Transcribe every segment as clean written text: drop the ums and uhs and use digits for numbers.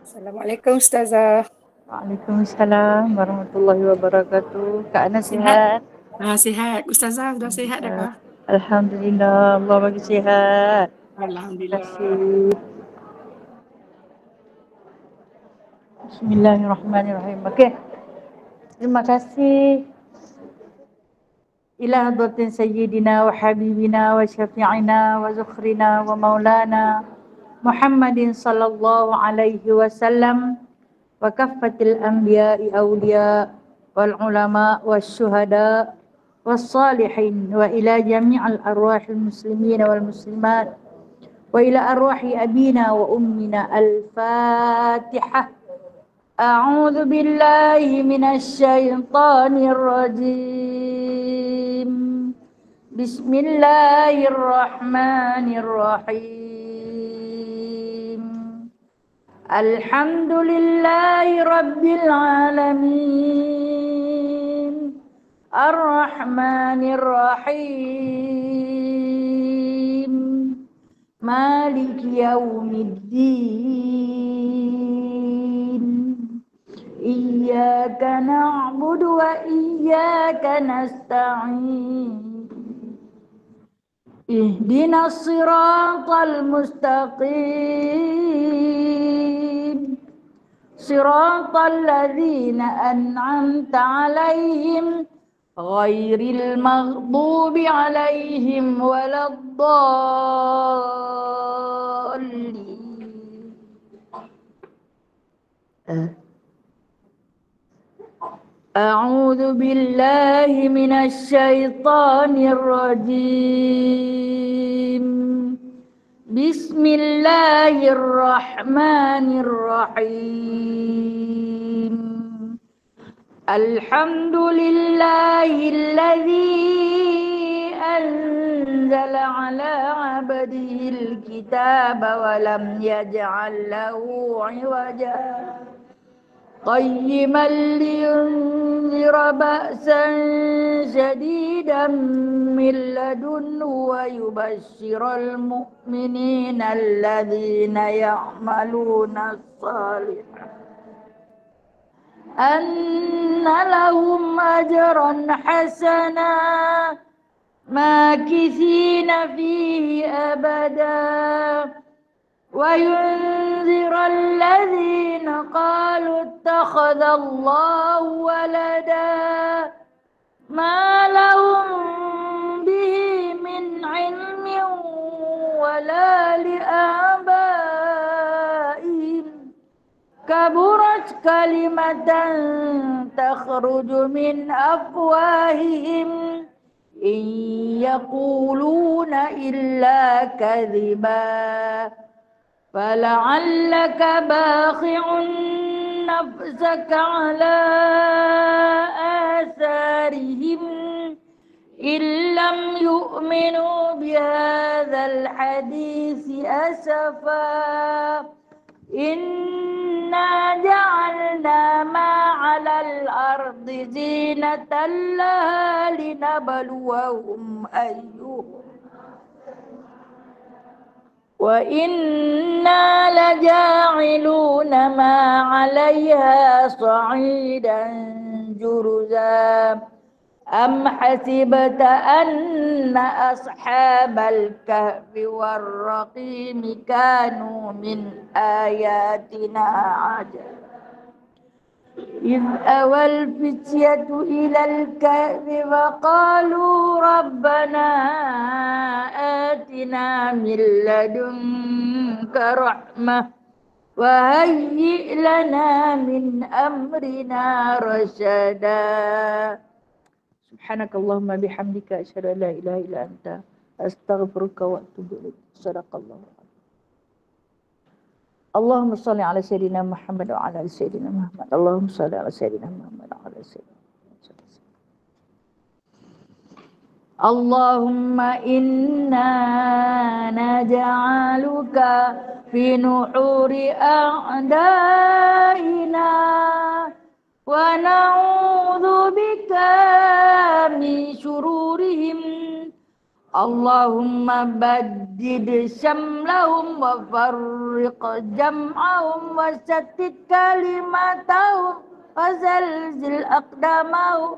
Assalamualaikum Ustazah. Waalaikumsalam warahmatullahi wabarakatuh. Kak Ana Sihat? sihat? Sihat. Ustazah sudah sihat dah Alhamdulillah. kah? Alhamdulillah, Allah bagi sihat. Terima Alhamdulillah. kasih. Bismillahirrahmanirrahim. Okey. Terima kasih. Ila hadratin sayyidina wa habibina wa syafi'ina wa zukhrina wa maulana Muhammadin sallallahu alaihi wasallam wa kaffatil anbiya'i awliya wal ulama was syuhada was salihin wa ila jami'al arwahil muslimin wal muslimat wa ila arwahi abina wa ummina al-fatihah. A'udzu billahi minasy syaithanir rajim. Bismillahirrahmanirrahim. Alhamdulillahi rabbil alamin. Ar-Rahmanir Rahim. Maliki yaumiddin. Iyyaka na'budu wa iyyaka nasta'in. Ihdinas siratal mustaqim. Siratal ladzina an'amta 'alaihim ghairil maghdubi 'alaihim waladdallin. A'udzu billahi minasy syaithanir rajim. Bismillahirrahmanirrahim. Alhamdulillahilladzi anzala 'ala 'abdihil kitaba wa lam yaj'al lahu 'iwaja. قيما لينذر بأسا شديدا من لدنه ويبشر المؤمنين الذين يعملون الصالحات أن لهم أجرا حسنا ماكثين فيه أبدا وينذر الذين قالوا اتخذ الله ولدا ما لهم به من علم ولا لآبائهم كبرت كلمة تخرج من أفواههم إن يقولون إلا كذبا فلعلك باخع نفسك على آثارهم إن لم يؤمنوا بهذا الحديث أسفا إنا جعلنا ما على الأرض زينة لها لنبلوهم أيهم وإنا لجاعلون ما عليها صعيدا جرزا أم حسبت أن أصحاب الكهف والرقيم كانوا من آياتنا عجبا إذ أوى الفتية إلى الكهف فقالوا ربنا آتنا من لدنك رحمة وهيئ لنا من أمرنا رشدا سبحانك اللهم بحمدك أشهد أن لا إله إلا أنت أستغفرك وأتوب إليك صدق الله. Allahumma salli ala sayyidina Muhammad wa ala ali sayyidina Muhammad. Allahumma salli ala sayyidina Muhammad wa ala ali sayyidina Muhammad. Allahumma inna naj'aluka fi nuhuri a'daina wa na'udzu bika min syururihim Allahumma baddid syamlahum wa farriq jam'ahum wa shattit kalimatahum wa zalzil aqdamahum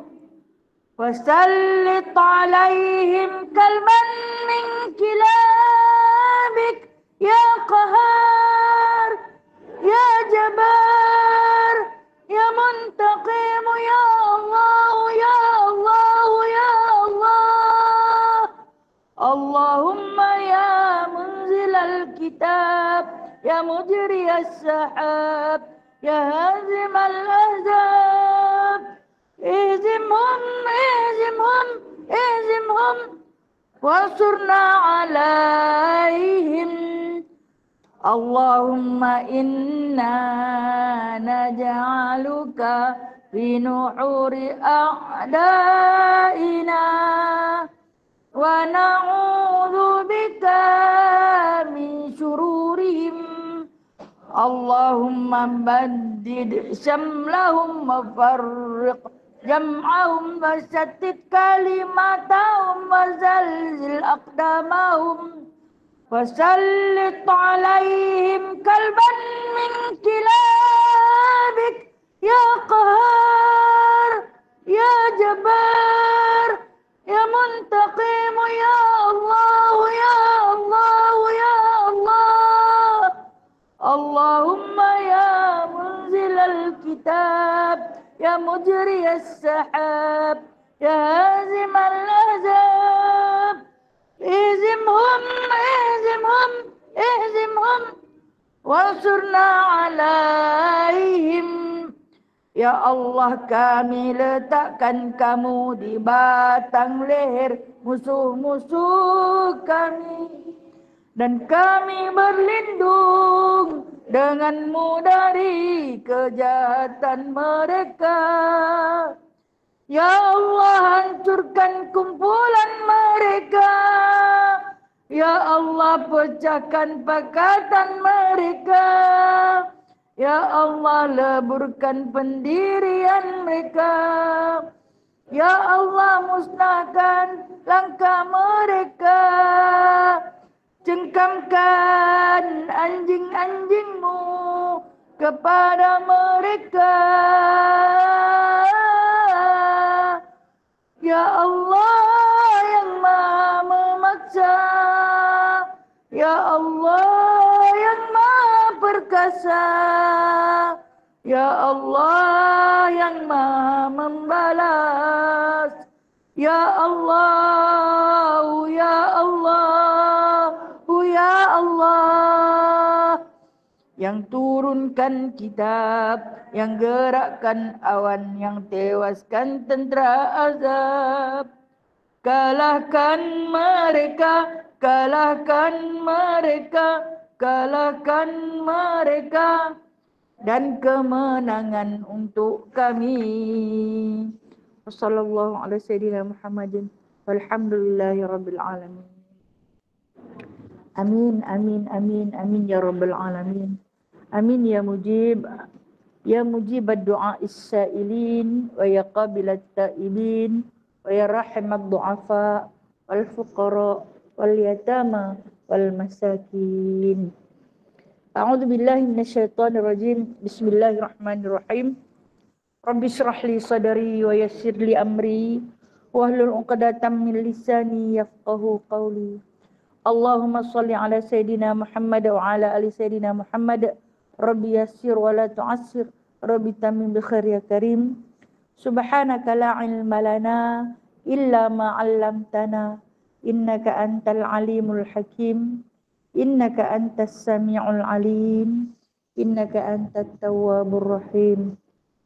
wa sallit alaihim kalman min kilabik ya qahar ya jabar ya muntaqim ya Allah ya Allah ya Allah Allahumma ya munzilal kitab ya mujriyas sahab ya hazimal ahzab ihzimhum ihzimhum ihzimhum wansurna alaihim Allahumma inna naj'aluka fi nuhuri a'daina wa na'udzu bika min syururihim Allahumma baddid syamlahum wa farriq jam'ahum wa shattit kalimatahum wa zalzil aqdamahum wa sallit alaihim kalban min kilabik ya qahar ya jabar ya muntaqim ya Allah ya Allah ya Allah Allahumma ya munzilal kitab ya mujriyas sahab ya hazimal ahzab ihzimhum ihzimhum ihzimhum wansurna alaihim Ya Allah, kami letakkan kamu di batang leher musuh-musuh kami. Dan kami berlindung denganmu dari kejahatan mereka. Ya Allah, hancurkan kumpulan mereka. Ya Allah, pecahkan pakatan mereka. Ya Allah, leburkan pendirian mereka. Ya Allah, musnahkan langkah mereka. Cengkamkan anjing-anjingmu kepada mereka. Ya Allah yang Maha memaksa. Ya Allah yang Maha perkasa. Ya Allah yang Maha membalas. Ya Allah, ya Allah, ya Allah. Yang turunkan kitab, yang gerakkan awan, yang tewaskan tentera azab. Kalahkan mereka, kalahkan mereka, kalahkan mereka, dan kemenangan untuk kami. Wassallallahu ala sayyidina Muhammadin walhamdulillahi rabbil alamin. Amin, amin, amin, amin ya rabbal alamin. Amin ya mujib ad-du'a is-sa'ilin wa ya qabilat ta'ibin wa ya rahimat du'afa wal fuqara wal yatama wal masakin. A'udzu billahi minasyaitonir rajim. Bismillahirrahmanirrahim. Rabbi shrah li sadri wa yassir li amri wahlul 'uqdatam min lisani yafqahu qawli. Allahumma shalli ala sayyidina Muhammad wa ala ali sayyidina Muhammad. Rabbi yassir wa la tu'assir. Rabbi tamim bi khair ya karim. Subhanaka la ilma lana illa ma 'allamtana. Innaka antal alimul hakim. Innaka antas sami'ul alim. Innaka antat tawwabur rahim.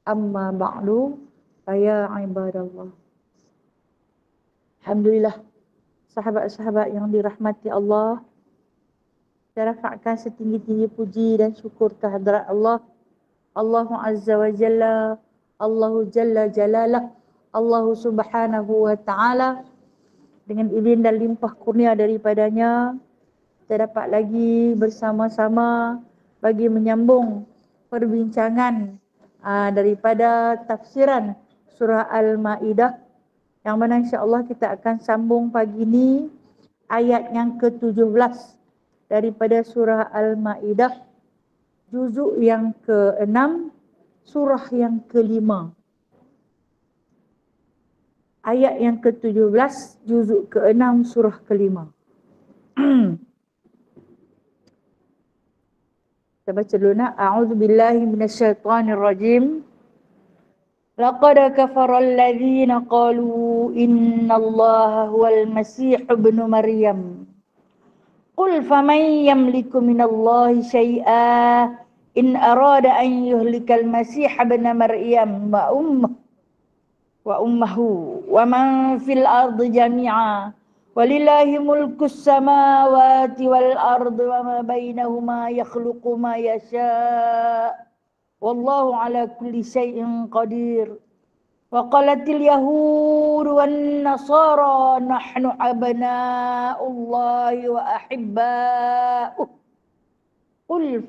Amma ba'du, ya ibadallah. Alhamdulillah, sahabat-sahabat yang dirahmati Allah, saya rafa'kan setinggi-tinggi puji dan syukur kehadrat Allah. Allahu Azza wa Jalla, Allahu Jalla Jalalah, Allahu Subhanahu wa Ta'ala. Dengan izin dan limpah kurnia daripadanya, kita dapat lagi bersama-sama bagi menyambung perbincangan daripada tafsiran surah Al-Ma'idah, yang mana insya-Allah kita akan sambung pagi ini ayat yang ke-17 daripada surah Al-Maidah, juzuk yang ke-6, surah yang ke-5. Ayat yang ke-17, juzuk ke-6, surah ke-5. Kita baca dulu nak. A'udzubillahi minasyaitonirrajim. Laqad kafara alladhina qalu innallaha huwal masih ibnu Maryam. Qul faman yamliku minallahi syai'a in arada an yuhlikal masih ibnu Maryam wa ummuhu wa man fil ardi jami'a walillahi mulkus samawati wal ardi wa ma bainahuma yakhluqu ma yasha' wallahu ala kulli syai'in qadir. Wa qalatil yahud wan nasara nahnu abna'ullahi wa ahibba'uh. Qul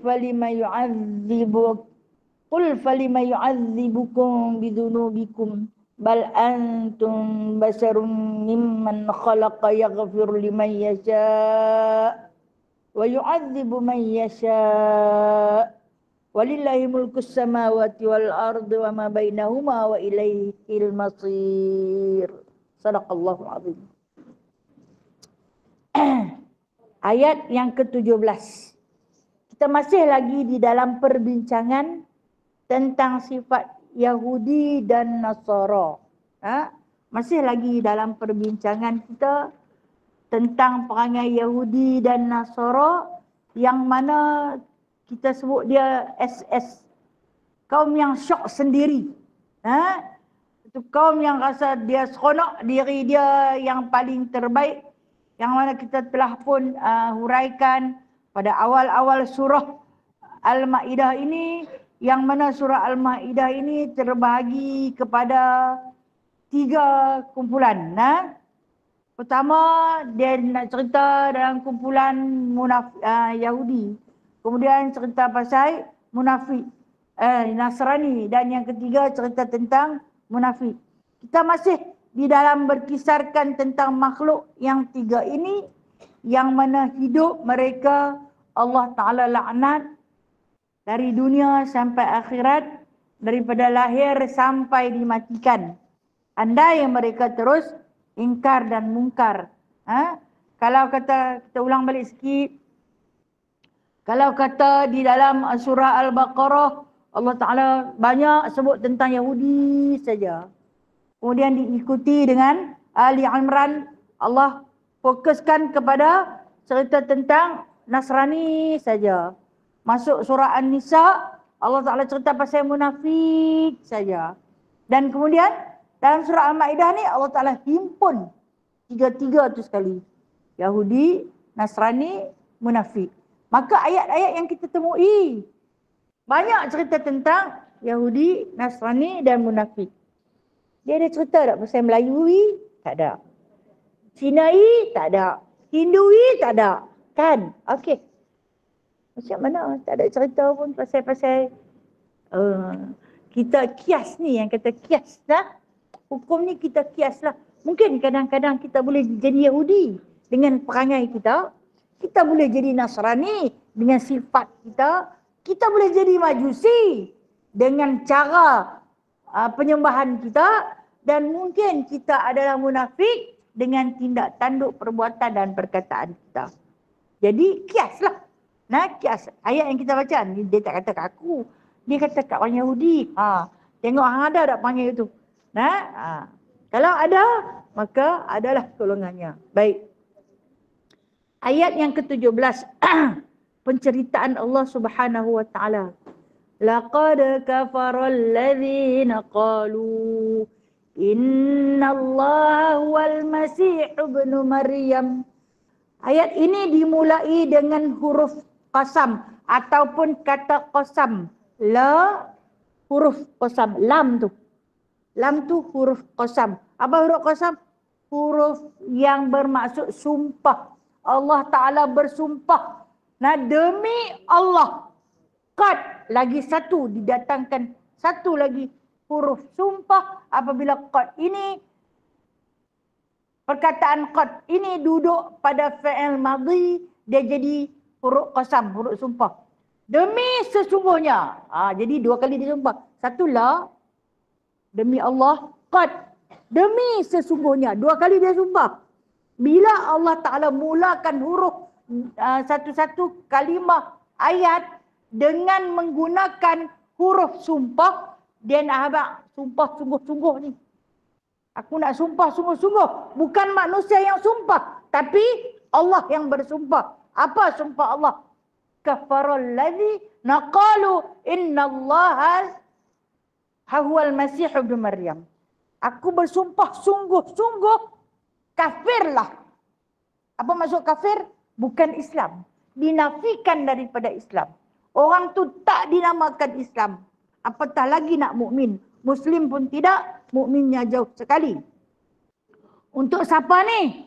falima yu'adzibukum bidzunubikum bal antum basharum mimman khalaqa yaghfiru liman yasha' wa yu'adzibu man yasha'. Walillahi mulkus samawati wal ardi wa ma bainahuma wa ilaihil masir. Sadaqallahu azim. Ayat yang ke-17. Kita masih lagi di dalam perbincangan tentang sifat Yahudi dan Nasara. Masih lagi dalam perbincangan kita tentang perangai Yahudi dan Nasara, yang mana kita sebut dia SS, kaum yang syok sendiri. Itu kaum yang rasa dia seronok diri dia yang paling terbaik, yang mana kita telah pun huraikan pada awal-awal surah Al-Maidah ini, yang mana surah Al-Maidah ini terbahagi kepada 3 kumpulan. Pertama, dia nak cerita dalam kumpulan Yahudi. Kemudian cerita pasal munafik, Nasrani, dan yang ketiga cerita tentang munafik. Kita masih di dalam berkisarkan tentang makhluk yang 3 ini, yang mana hidup mereka Allah Ta'ala laknat dari dunia sampai akhirat, daripada lahir sampai dimatikan. Andai mereka terus ingkar dan mungkar. Kalau kata, kita ulang balik sikit. Kalau kata di dalam surah Al-Baqarah, Allah Ta'ala banyak sebut tentang Yahudi saja. Kemudian diikuti dengan Ali Imran, Allah fokuskan kepada cerita tentang Nasrani saja. Masuk surah An-Nisa, Allah Ta'ala cerita pasal munafik saja. Dan kemudian dalam surah Al-Maidah ni Allah Ta'ala himpun 3 tu sekali. Yahudi, Nasrani, munafik. Maka ayat-ayat yang kita temui banyak cerita tentang Yahudi, Nasrani dan munafik. Dia ada cerita tak pasal Melayui? Tak ada. Cinai? Tak ada. Hindui? Tak ada. Kan? Okey. Macam mana? Tak ada cerita pun pasal-pasal kita kias ni, yang kata kias lah. Hukum ni kita kias lah. Mungkin kadang-kadang kita boleh jadi Yahudi dengan perangai kita. Kita boleh jadi Nasrani dengan sifat kita. Kita boleh jadi Majusi dengan cara penyembahan kita. Dan mungkin kita adalah munafik dengan tindak tanduk perbuatan dan perkataan kita. Jadi kiaslah. Kias. Ayat yang kita baca ni, dia tak kata kat aku. Dia kata kat orang Yahudi. Tengok hang ada tak panggil itu. Kalau ada, maka adalah golongannya. Baik. Ayat yang ke-17, penceritaan Allah Subhanahu wa taala. Laqad kafara alladhina qalu innallaha huwal masih ibnu Maryam. Ayat ini dimulai dengan huruf qasam ataupun kata qasam. La huruf qasam, lam tu. Lam tu huruf qasam. Apa huruf qasam? Huruf yang bermaksud sumpah. Allah Ta'ala bersumpah. Demi Allah. Qad lagi satu didatangkan. Satu lagi huruf sumpah. Apabila qad ini Perkataan qad ini duduk pada fi'il madhi, dia jadi huruf qasam, huruf sumpah. Demi sesungguhnya. Jadi dua kali dia sumpah. Satu la, demi Allah, qad, demi sesungguhnya. Dua kali dia sumpah. Bila Allah Ta'ala mulakan huruf satu-satu kalimah ayat dengan menggunakan huruf sumpah, dia nak habaq sumpah sungguh-sungguh ni. Aku nak sumpah sungguh-sungguh. Bukan manusia yang sumpah, tapi Allah yang bersumpah. Apa sumpah Allah? Kafaral ladzi naqalu innallaha huwal masih ibn Maryam. Aku bersumpah sungguh-sungguh kafirlah. Apa maksud kafir? Bukan Islam. Dinafikan daripada Islam. Orang tu tak dinamakan Islam. Apatah lagi nak mukmin. Muslim pun tidak, mukminnya jauh sekali. Untuk siapa ni?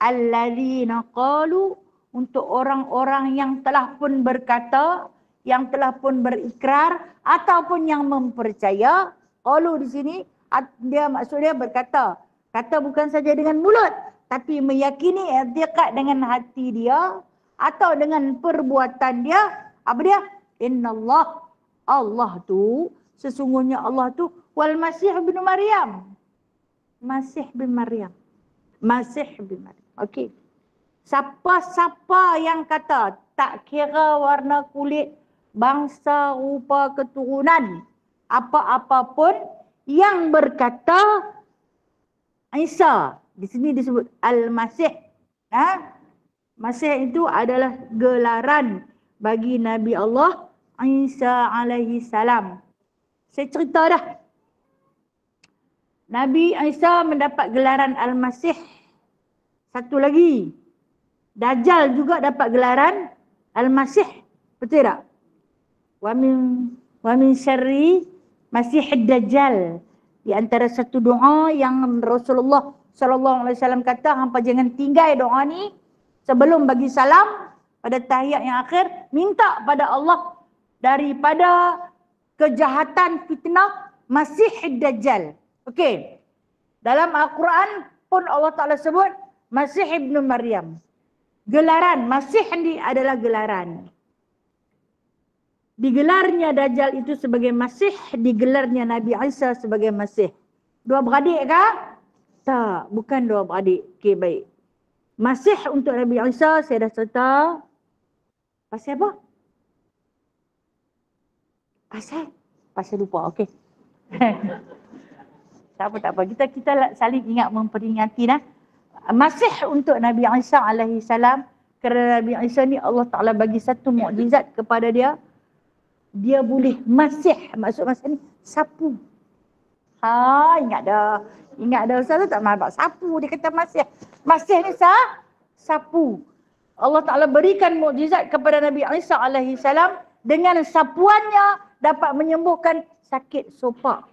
Alladzina qalu, untuk orang-orang yang telah pun berkata, yang telah pun berikrar ataupun yang mempercaya. Qalu di sini dia maksudnya berkata. Kata bukan saja dengan mulut, tapi meyakini i'tiqad dengan hati dia atau dengan perbuatan dia. Apa dia? Innallah, Allah tu, sesungguhnya Allah tu wal Masih bin Maryam. Masih bin Maryam. Masih bin Maryam. Okey. Siapa-siapa yang kata tak kira warna kulit, bangsa, rupa, keturunan, apa-apa pun yang berkata Isa, di sini disebut Al-Masih. Masih itu adalah gelaran bagi Nabi Allah Isa alaihi salam. Saya cerita dah. Nabi Isa mendapat gelaran Al-Masih. Satu lagi, Dajjal juga dapat gelaran Al-Masih. Betul tak? Wa min syarri Masihid Dajjal. Di antara satu doa yang Rasulullah sallallahu alaihi wasallam kata, hampa jangan tinggal doa ni sebelum bagi salam pada tahiyat yang akhir, minta pada Allah daripada kejahatan fitnah Masihid Dajjal. Okey. Dalam Al-Quran pun Allah Ta'ala sebut Masih ibn Maryam. Gelaran Masih ni adalah gelaran. Digelarnya Dajjal itu sebagai Masih, digelarnya Nabi Isa sebagai Masih. Dua beradik kah? Tak, bukan dua beradik. Okey, baik. Masih untuk Nabi Isa saya dah cerita. Pasal apa? Pasal lupa. Okey. Tak apa. Kita saling ingat memperingati dah. Masih untuk Nabi Isa alaihi salam, kerana Nabi Isa ni Allah Taala bagi satu mukjizat kepada dia. Dia boleh masih, maksud masih ni sapu. Ingat dah Ustaz tak mahu sapu, dia kata masih. Masih ni sapu. Allah Taala berikan mukjizat kepada Nabi Isa alaihi salam, dengan sapuannya dapat menyembuhkan sakit sopak.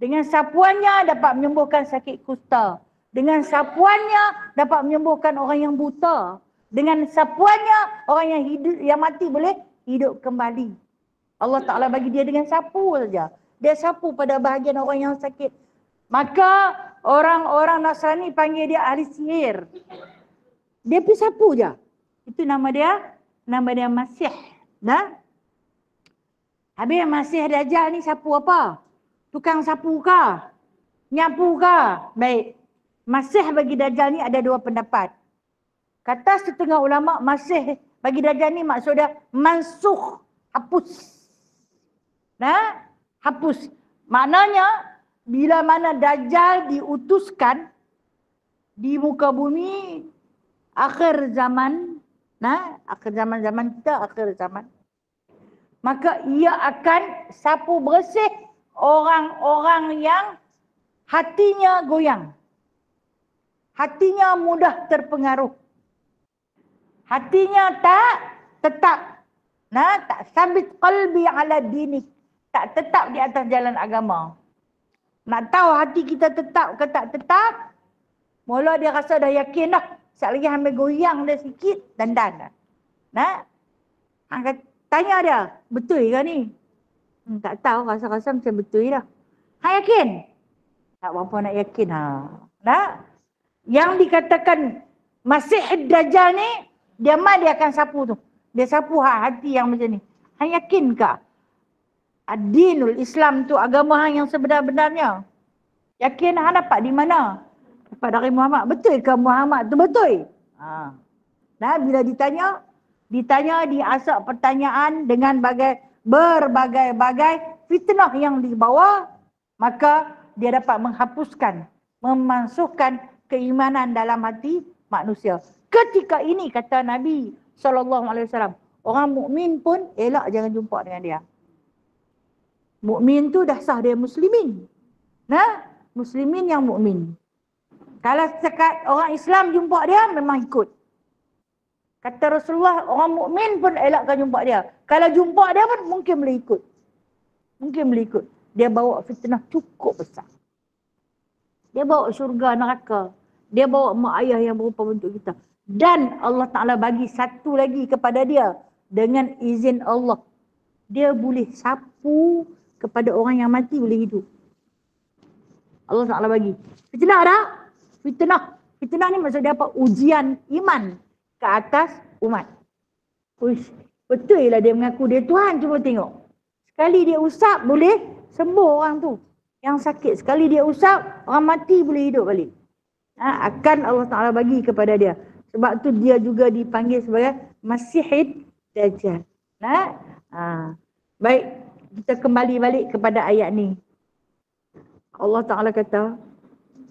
Dengan sapuannya dapat menyembuhkan sakit kusta. Dengan sapuannya dapat menyembuhkan orang yang buta. Dengan sapuannya orang yang hidup, yang mati boleh hidup kembali. Allah Ta'ala bagi dia dengan sapu saja. Dia sapu pada bahagian orang yang sakit. Maka orang-orang Nasrani panggil dia ahli sihir. Dia pergi sapu je. Itu nama dia Masih. Nah? Habis Masih Dajjal ni sapu apa? Tukang sapu kah? Nyapu kah? Baik. Masih bagi Dajjal ni ada dua pendapat. Kata setengah ulama, Masih bagi Dajjal ni maksudnya mansukh, hapus. Hapus. Maknanya bila mana Dajjal diutuskan di muka bumi akhir zaman, akhir zaman kita, akhir zaman, maka ia akan sapu bersih orang-orang yang hatinya goyang. Hatinya mudah terpengaruh. Hatinya tak tetap. Tak sabit qalbi ala dinik. Tak tetap di atas jalan agama. Nak tahu hati kita tetap ke tak tetap, mula dia rasa dah yakin dah. Sekali lagi ambil goyang dia sikit, dandan dah. Tanya dia, betul ke ni? Tak tahu, rasa-rasa macam betul dah. Yakin? Tak berapa nak yakin. Yang dikatakan Masih Dajjal ni, dia akan sapu tu. Dia sapu hati yang macam ni. Hang yakinkah Ad-Dinul Islam tu agama hang yang sebenar-benarnya? Yakin hang dapat di mana? Dapat dari Muhammad. Betul ke Muhammad tu betul? Nah, bila ditanya diasap pertanyaan dengan berbagai-bagai fitnah yang dibawa, maka dia dapat menghapuskan, memasukkan keimanan dalam hati manusia. Ketika ini kata Nabi SAW, orang mukmin pun elak jangan jumpa dengan dia. Mukmin tu dah sah dia muslimin. Nah, muslimin yang mukmin. Kalau sekat orang Islam jumpa dia memang ikut. Kata Rasulullah, orang mukmin pun elakkan jumpa dia. Kalau jumpa dia pun mungkin boleh ikut. Mungkin boleh ikut. Dia bawa fitnah cukup besar. Dia bawa syurga neraka. Dia bawa mak ayah yang berupa bentuk kita. Dan Allah Ta'ala bagi satu lagi kepada dia. Dengan izin Allah. Dia boleh sapu kepada orang yang mati boleh hidup. Allah Ta'ala bagi. Fitnah tak? Fitnah. Fitnah ni maksud dia apa? Ujian iman ke atas umat. Uish, betul lah dia mengaku dia Tuhan. Cuba tengok. Sekali dia usap boleh sembuh orang tu. Yang sakit. Sekali dia usap orang mati boleh hidup balik. Akan Allah Ta'ala bagi kepada dia. Sebab tu dia juga dipanggil sebagai Masih Dajjal. Baik, kita kembali balik kepada ayat ni. Allah Ta'ala kata,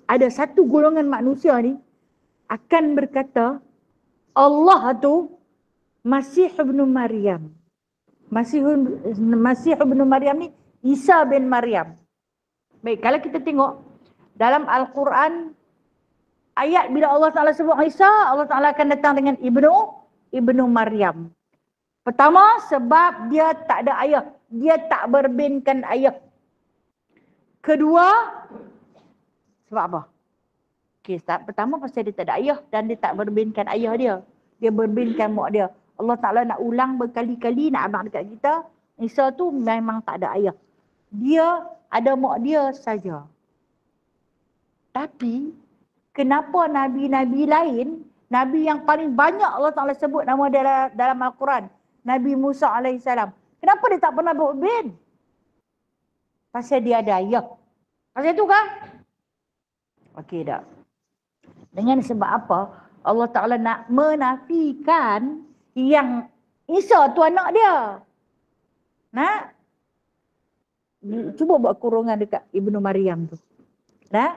ada satu golongan manusia ni akan berkata, Allah tu Masih ibn Maryam. Masih ibn Maryam ni Isa bin Maryam. Baik, kalau kita tengok dalam Al-Quran, ayat bila Allah Ta'ala sebut Isa, Allah Ta'ala akan datang dengan ibnu Maryam. Pertama, sebab dia tak ada ayah. Dia tak berbinkan ayah. Kedua, sebab apa? Okay, pertama pasal dia tak ada ayah dan dia tak berbinkan ayah dia. Dia berbinkan mak dia. Allah Ta'ala nak ulang berkali-kali, nak abang dekat kita. Isa tu memang tak ada ayah. Dia ada mak dia saja. Tapi, kenapa Nabi-Nabi lain, Nabi yang paling banyak Allah Ta'ala sebut nama dia dalam Al-Quran, Nabi Musa AS. Kenapa dia tak pernah berbin? Pasal dia ada ayah. Pasal itu kan? Okey tak? Dengan sebab apa? Allah Ta'ala nak menafikan yang Isa tu anak dia. Nah, cuba buat kurungan dekat Ibnu Maryam tu. Nah,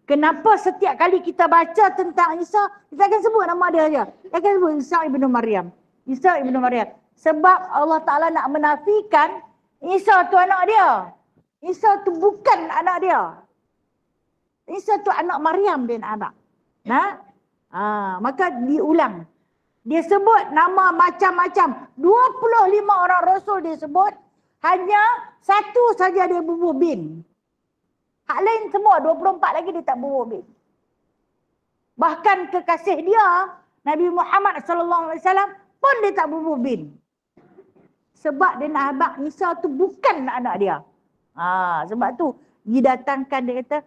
kenapa setiap kali kita baca tentang Isa, kita akan sebut nama dia aja. Kita akan sebut Isa Ibnu Maryam. Isa Ibnu Maryam. Sebab Allah Ta'ala nak menafikan Isa tu anak dia. Isa tu bukan anak dia. Isa tu anak Maryam bin anak. Nah, maka diulang. Dia sebut nama macam-macam. 25 orang Rasul dia sebut. Hanya satu saja dia bubuh bin. Hak lain semua 24 lagi dia tak bubuh bin. Bahkan kekasih dia, Nabi Muhammad SAW pun dia tak bubuh bin. Sebab dia nak habaq Isa tu bukan anak dia. Sebab tu didatangkan dia kata,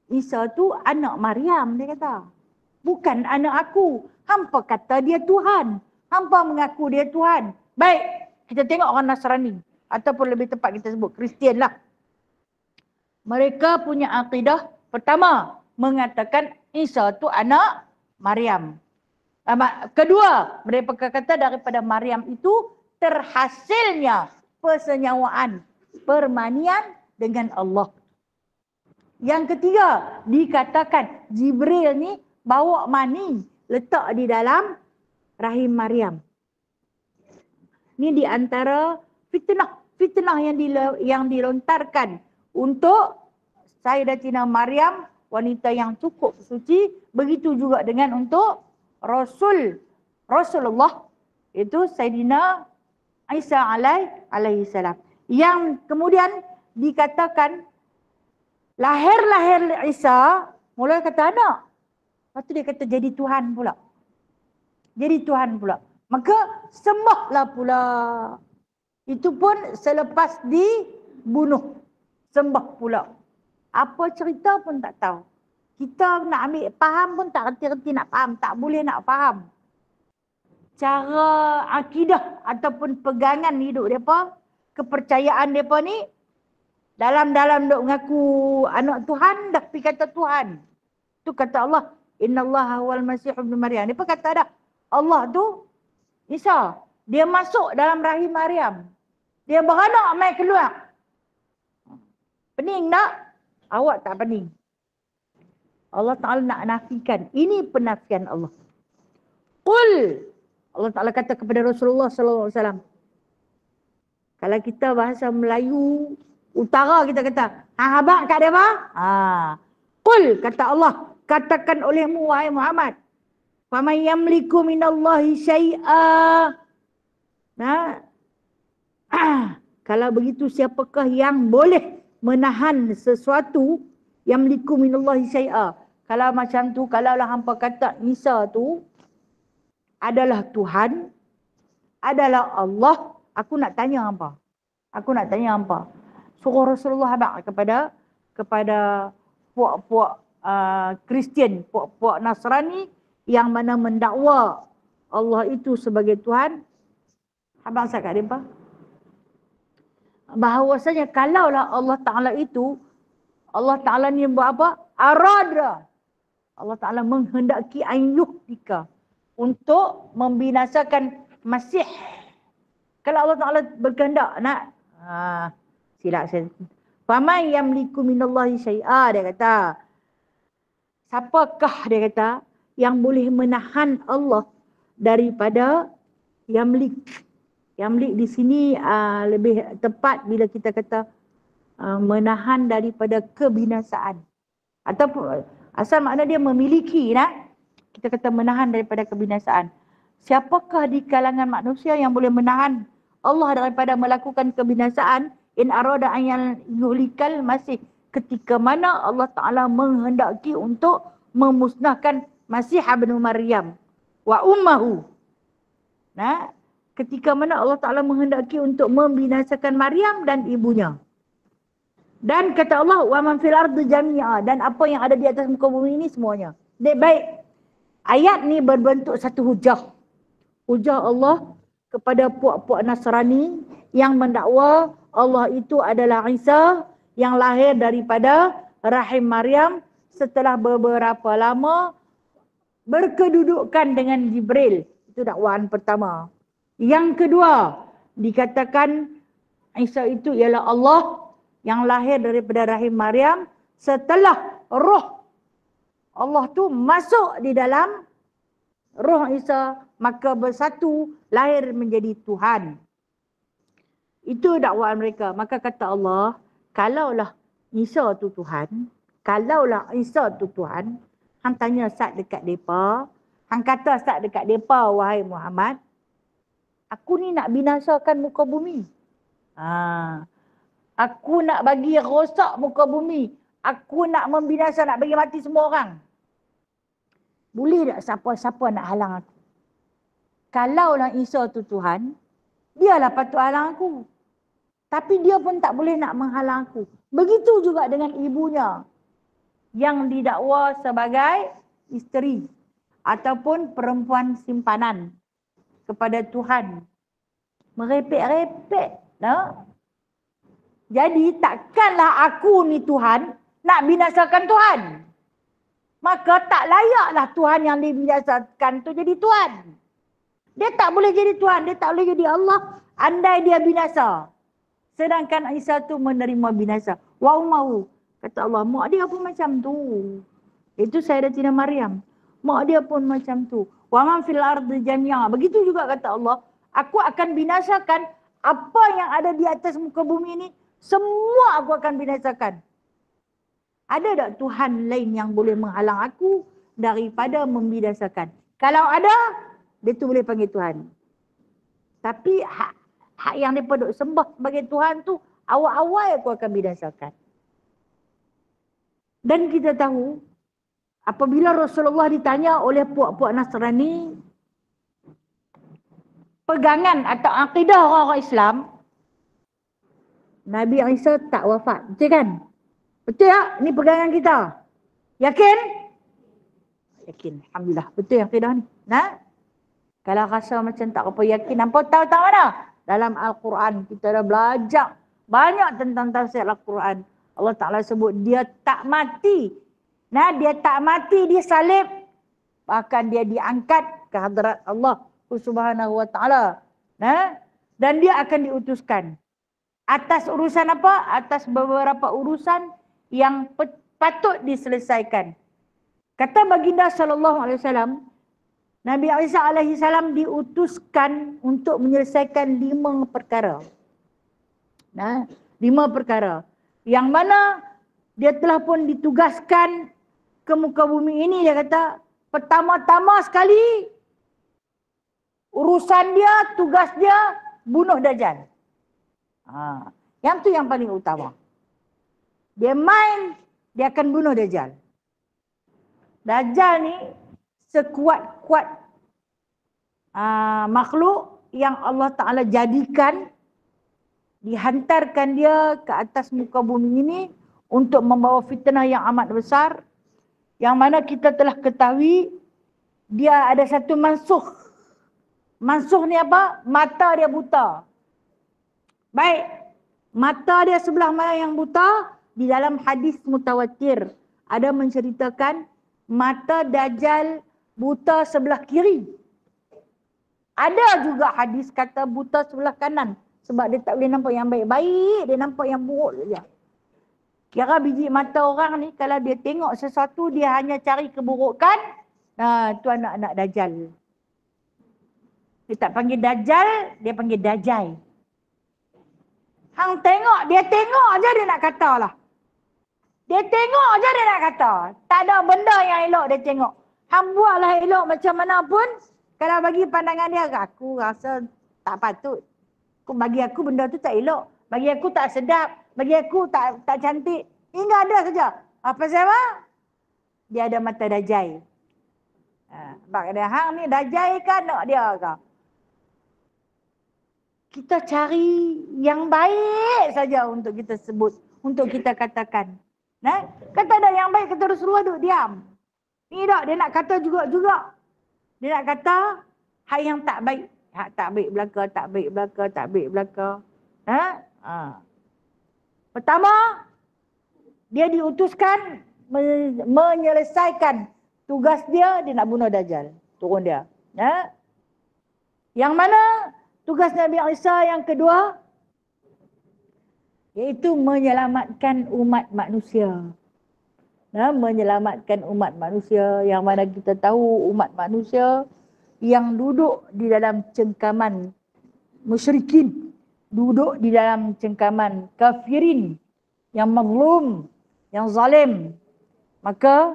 Isa tu anak Maryam dia kata. Bukan anak aku. Hampa kata dia Tuhan. Hampa mengaku dia Tuhan. Baik, kita tengok orang Nasrani. Ataupun lebih tepat kita sebut Kristian lah. Mereka punya akidah pertama, mengatakan Isa tu anak Maryam. Kedua, mereka kata daripada Maryam itu terhasilnya persenyawaan, permanian dengan Allah. Yang ketiga, dikatakan Jibril ni bawa mani letak di dalam rahim Maryam. Ini di antara fitnah yang dilontarkan untuk Sayyidatina Maryam, wanita yang cukup suci. Begitu juga dengan untuk Rasulullah, itu Sayyidina Isa alaihi salam. Yang kemudian dikatakan lahir Isa, mula kata anak. Lepas tu dia kata jadi Tuhan pula. Jadi Tuhan pula. Maka sembahlah pula. Itu pun selepas dibunuh. Sembah pula. Apa cerita pun tak tahu. Kita nak ambil faham pun tak reti-reti nak faham. Tak boleh nak faham. Cara akidah ataupun pegangan hidup mereka, kepercayaan mereka ni, dalam-dalam duk mengaku anak Tuhan, dah pergi kata Tuhan. Tu kata Allah, innallaha huwal masih ibn Maryam. Mereka kata dah, Allah tu Isa. Dia masuk dalam rahim Maryam. Dia beranak mai keluar. Pening tak? Awak tak pening. Allah Ta'ala nak nafikan. Ini penafian Allah. Qul. Allah Ta'ala kata kepada Rasulullah SAW. Kalau kita bahasa Melayu utara kita kata, habak kat dia apa? Qul, kata Allah, katakan olehmu wahai Muhammad. Faman yamliku minallahi syai'a. Kalau begitu siapakah yang boleh menahan sesuatu yang yamliku minallahi syai'a. Kalau macam tu, kalaulah hampa kata Isa tu adalah Tuhan, adalah Allah, aku nak tanya hampa. Suruh Rasulullah habaq kepada puak-puak Kristian, puak-puak Nasrani yang mana mendakwa Allah itu sebagai Tuhan. Habaq kat mereka. Bahawasanya kalaulah Allah Ta'ala itu, Allah Ta'ala ni buat apa? Arada. Allah Ta'ala menghendaki ayyuhdika untuk membinasakan Masih. Kalau Allah Ta'ala berkehendak nak silap saya. Faman yamliku minallahi syai'a, dia kata. Siapakah dia kata yang boleh menahan Allah daripada yamlik. Yamlik di sini lebih tepat bila kita kata menahan daripada kebinasaan. Ataupun asal makna dia memiliki, kita kata menahan daripada kebinasaan. Siapakah di kalangan manusia yang boleh menahan Allah daripada melakukan kebinasaan? In arada an yuhlikal Masih. Ketika mana Allah Ta'ala menghendaki untuk memusnahkan Masih ibn Maryam wa ummahu. Ketika mana Allah Ta'ala menghendaki untuk membinasakan Maryam dan ibunya. Dan kata Allah, wa man fil ardi jami'a, dan apa yang ada di atas muka bumi ini semuanya. Baik. Ayat ni berbentuk satu hujah. Hujah Allah kepada puak-puak Nasrani yang mendakwa Allah itu adalah Isa yang lahir daripada rahim Maryam setelah beberapa lama berkedudukan dengan Jibril. Itu dakwaan pertama. Yang kedua, dikatakan Isa itu ialah Allah yang lahir daripada rahim Maryam setelah roh Allah tu masuk di dalam roh Isa, maka bersatu lahir menjadi Tuhan. Itu dakwaan mereka. Maka kata Allah, kalaulah Isa tu Tuhan, hang tanya sat dekat depa, hang kata sat dekat depa, wahai Muhammad, aku ni nak binasakan muka bumi. Aku nak bagi rosak muka bumi. Aku nak membinasa, nak bagi mati semua orang. Boleh tak siapa-siapa nak halang aku? Kalaulah Isa tu Tuhan, dialah patut halang aku. Tapi dia pun tak boleh nak menghalang aku. Begitu juga dengan ibunya yang didakwa sebagai isteri ataupun perempuan simpanan kepada Tuhan. Merepek-repek. Jadi takkanlah aku ni Tuhan nak binasakan Tuhan. Maka tak layaklah Tuhan yang dibinasakan tu jadi Tuhan. Dia tak boleh jadi Tuhan, dia tak boleh jadi Allah andai dia binasa. Sedangkan Isa tu menerima binasa. Wa ummahu, kata Allah, mak dia pun macam tu. Itu Sayyidatina Maryam. Mak dia pun macam tu. Wa man fil ardi jami'a. Begitu juga kata Allah, aku akan binasakan apa yang ada di atas muka bumi ini. Semua aku akan binasakan. Ada tak Tuhan lain yang boleh menghalang aku daripada membinasakan? Kalau ada, dia tu boleh panggil Tuhan. Tapi hak yang mereka duk sembah sebagai Tuhan tu, awal-awal aku akan binasakan. Dan kita tahu, apabila Rasulullah ditanya oleh puak-puak Nasrani, pegangan atau akidah orang Islam, Nabi Isa tak wafat. Betul kan? Betul tak? Ini pegangan kita. Yakin? Yakin. Alhamdulillah. Betul yang akidah ni. Nah, kalau rasa macam tak apa yakin, nampak tahu tak mana? Dalam Al-Quran kita dah belajar banyak tentang tafsir Al-Quran. Allah Ta'ala sebut dia tak mati. Nah, dia tak mati, dia salib. Bahkan dia diangkat ke hadrat Allah Subhanahu Wa Ta'ala. Nah, dan dia akan diutuskan. Atas urusan apa? Atas beberapa urusan yang patut diselesaikan. Kata baginda sallallahu alaihi wasallam, Nabi Isa alaihi salam diutuskan untuk menyelesaikan 5 perkara. Nah, 5 perkara. Yang mana dia telah pun ditugaskan ke muka bumi ini, dia kata, pertama-tama sekali urusan dia, tugas dia bunuh Dajjal. Yang tu yang paling utama. Dia main, dia akan bunuh Dajjal. Dajjal ni sekuat-kuat makhluk yang Allah Ta'ala jadikan, dihantarkan dia ke atas muka bumi ini untuk membawa fitnah yang amat besar, yang mana kita telah ketahui dia ada satu mansukh. Mansukh ni apa? Mata dia buta. Baik, mata dia sebelah mana yang buta? Di dalam hadis mutawatir ada menceritakan mata Dajjal buta sebelah kiri. Ada juga hadis kata buta sebelah kanan. Sebab dia tak boleh nampak yang baik-baik, dia nampak yang buruk saja. Kira biji mata orang ni kalau dia tengok sesuatu dia hanya cari keburukan. Tu anak-anak Dajjal. Dia tak panggil Dajjal, dia panggil Dajjal. Hang tengok, dia tengok je dia nak kata lah. Dia tengok je dia nak kata. Tak ada benda yang elok dia tengok. Hang buatlah elok macam mana pun, kalau bagi pandangan dia, aku rasa tak patut. Bagi aku benda tu tak elok. Bagi aku tak sedap. Bagi aku tak cantik. Hingga ada saja. Apa sebab? Dia ada mata Dajjal. Sebab dia hang ni Dajjal ke anak dia ke? Kita cari yang baik saja untuk kita sebut. Untuk kita katakan. Kata ada yang baik, kata Rasulullah duduk diam. Ni tak, dia nak kata juga-juga. Dia nak kata hal yang tak baik. Hak tak baik belaka, tak baik belaka, tak baik belaka. Pertama, dia diutuskan menyelesaikan tugas dia nak bunuh Dajjal. Turun dia. Yang mana tugas Nabi Isa yang kedua, iaitu menyelamatkan umat manusia. Menyelamatkan umat manusia, yang mana kita tahu umat manusia yang duduk di dalam cengkaman musyrikin, duduk di dalam cengkaman kafirin, yang mazlum, yang zalim. Maka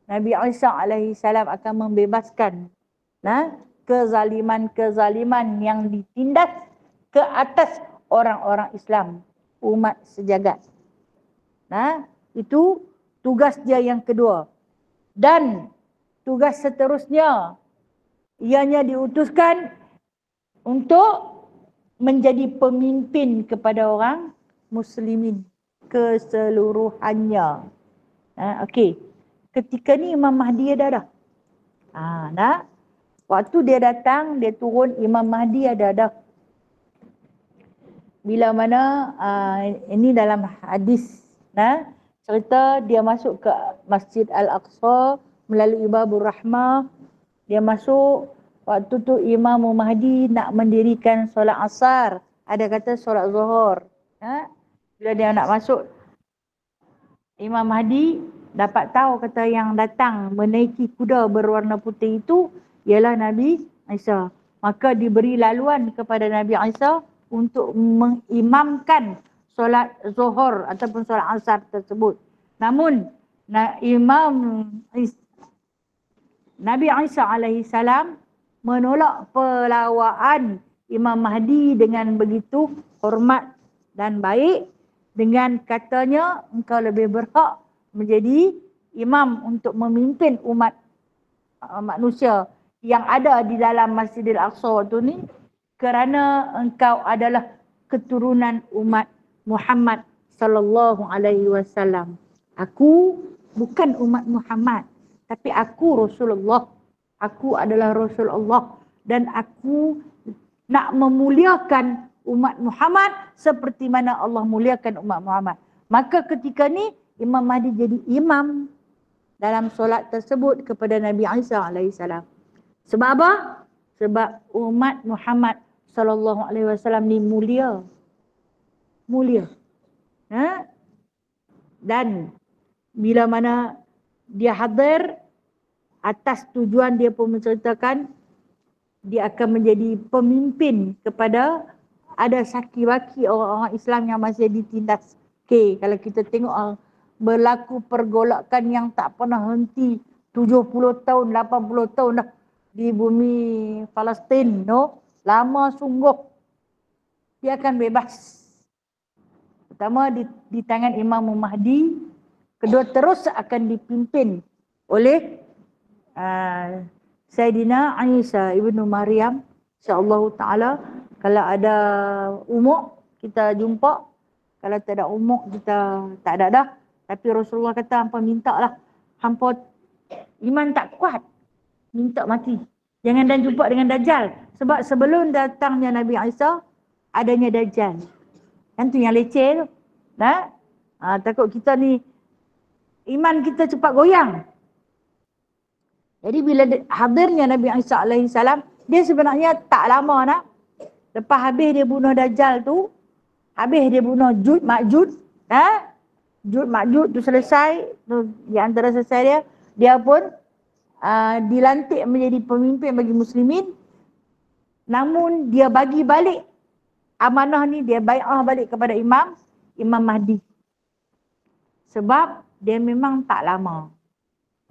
Nabi Isa alaihi salam akan membebaskan kezaliman-kezaliman yang ditindas ke atas orang-orang Islam, umat sejagat. Itu tugas dia yang kedua. Dan tugas seterusnya, ianya diutuskan untuk menjadi pemimpin kepada orang muslimin keseluruhannya. Okey. Ketika ni Imam Mahdi ada dah. Waktu dia datang, dia turun, Imam Mahdi ada dah. Bila mana ini dalam hadis, cerita dia masuk ke Masjid Al-Aqsa melalui Babur Rahmah. Dia masuk, waktu tu Imam Mahdi nak mendirikan solat asar. Ada kata solat zuhur. Bila dia nak masuk, Imam Mahdi dapat tahu kata yang datang menaiki kuda berwarna putih itu ialah Nabi Isa. Maka diberi laluan kepada Nabi Isa untuk mengimamkan solat zuhur ataupun solat asar tersebut. Namun Nabi Isa alaihi salam menolak pelawaan Imam Mahdi dengan begitu hormat dan baik, dengan katanya engkau lebih berhak menjadi imam untuk memimpin umat manusia yang ada di dalam Masjidil Aqsa tu ni, kerana engkau adalah keturunan umat Muhammad sallallahu alaihi wasallam. Aku bukan umat Muhammad, tapi aku Rasulullah. Aku adalah Rasulullah dan aku nak memuliakan umat Muhammad seperti mana Allah muliakan umat Muhammad. Maka ketika ni Imam Mahdi jadi imam dalam solat tersebut kepada Nabi Isa alaihissalam. Sebab apa? Sebab umat Muhammad sallallahu alaihi wasallam ni mulia. Mulia. Ha? Dan bila mana dia hadir, atas tujuan dia pun menceritakan dia akan menjadi pemimpin kepada ada saki-baki orang-orang Islam yang masih ditindas. Okay, kalau kita tengok berlaku pergolakan yang tak pernah henti 70 tahun, 80 tahun dah di bumi Palestin, no? Lama sungguh. Dia akan bebas. Pertama di tangan Imam Mahdi, kedua terus akan dipimpin oleh Sayyidina Isa ibnu Maryam, insya-Allah taala. Kalau ada umur kita jumpa, kalau tak ada umur kita tak ada dah. Tapi Rasulullah kata hampa minta lah, hampa iman tak kuat, minta mati. Jangan dan jumpa dengan Dajjal. Sebab sebelum datangnya Nabi Isa adanya Dajjal. Kan tu yang leceh tu. Takut kita ni iman kita cepat goyang. Jadi bila hadirnya Nabi Isa alaihissalam, dia sebenarnya tak lama nak. Lepas habis dia bunuh Dajjal tu, habis dia bunuh Jud Ma'jud, Jud Ma'jud tu selesai, tu di antara selesai dia pun dilantik menjadi pemimpin bagi muslimin. Namun dia bagi balik amanah ni, dia bai'ah balik kepada Imam Mahdi. Sebab dia memang tak lama.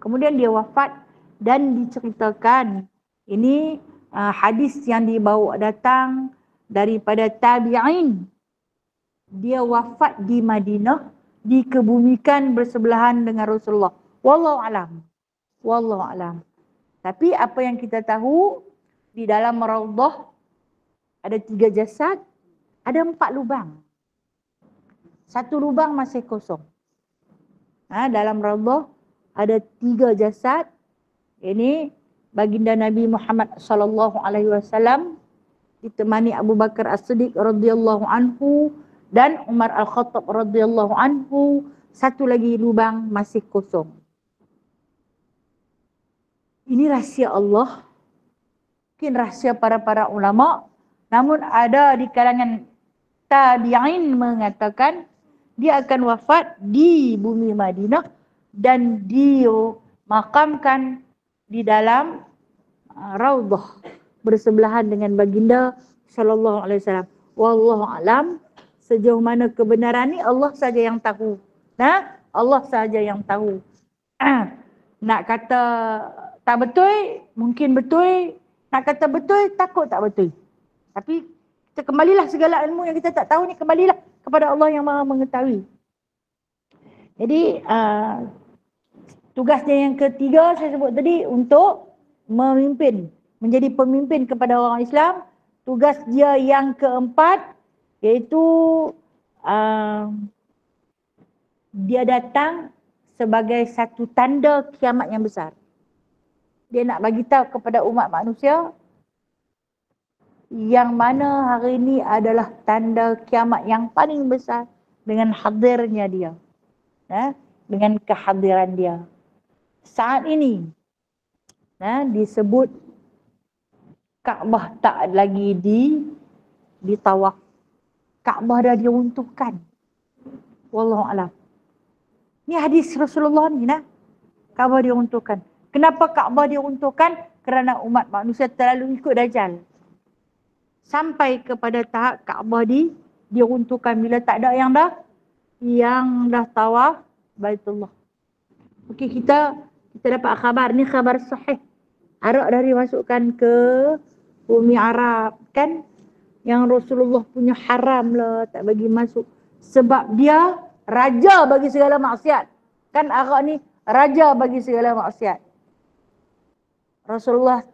Kemudian dia wafat dan diceritakan ini hadis yang dibawa datang daripada tabi'in. Dia wafat di Madinah, dikebumikan bersebelahan dengan Rasulullah. Wallahu alam. Wallahu alam. Tapi apa yang kita tahu, di dalam raudhah ada 3 jasad, ada 4 lubang. 1 lubang masih kosong. Dalam raudhah ada 3 jasad. Ini baginda Nabi Muhammad sallallahu alaihi wasallam ditemani Abu Bakar As-Siddiq radhiyallahu anhu dan Umar Al-Khattab radhiyallahu anhu. 1 lagi lubang masih kosong. Ini rahsia Allah. Mungkin rahsia para ulama. Namun ada di kalangan tabi'in mengatakan dia akan wafat di bumi Madinah dan dimakamkan di dalam raudhah bersebelahan dengan baginda sallallahu alaihi wasallam. Wallahu alam, sejauh mana kebenaran ni Allah saja yang tahu. Allah saja yang tahu. Nak kata tak betul, mungkin betul. Nak kata betul, takut tak betul. Tapi kita kembalilah segala ilmu yang kita tak tahu ni, kembalilah kepada Allah yang Maha mengetahui. Jadi tugasnya yang ketiga saya sebut tadi untuk memimpin, menjadi pemimpin kepada orang Islam. Tugas dia yang keempat iaitu dia datang sebagai satu tanda kiamat yang besar. Dia nak bagi tahu kepada umat manusia yang mana hari ini adalah tanda kiamat yang paling besar dengan hadirnya dia. Dengan kehadiran dia. Saat ini disebut Kaabah tak lagi ditawaf. Kaabah dah diruntuhkan. Wallahu a'lam. Ni hadis Rasulullah ni Kaabah diruntuhkan. Kenapa Kaabah diruntuhkan? Kerana umat manusia terlalu ikut Dajjal. Sampai kepada tahap Kaabah diruntuhkan bila tak ada yang dah tawaf Baitullah. Okey, kita dapat khabar ni, khabar sahih. Arab dah dimasukkan ke bumi Arab kan, yang Rasulullah punya haram lah, tak bagi masuk sebab dia raja bagi segala maksiat. Kan Arab ni raja bagi segala maksiat. Rasulullah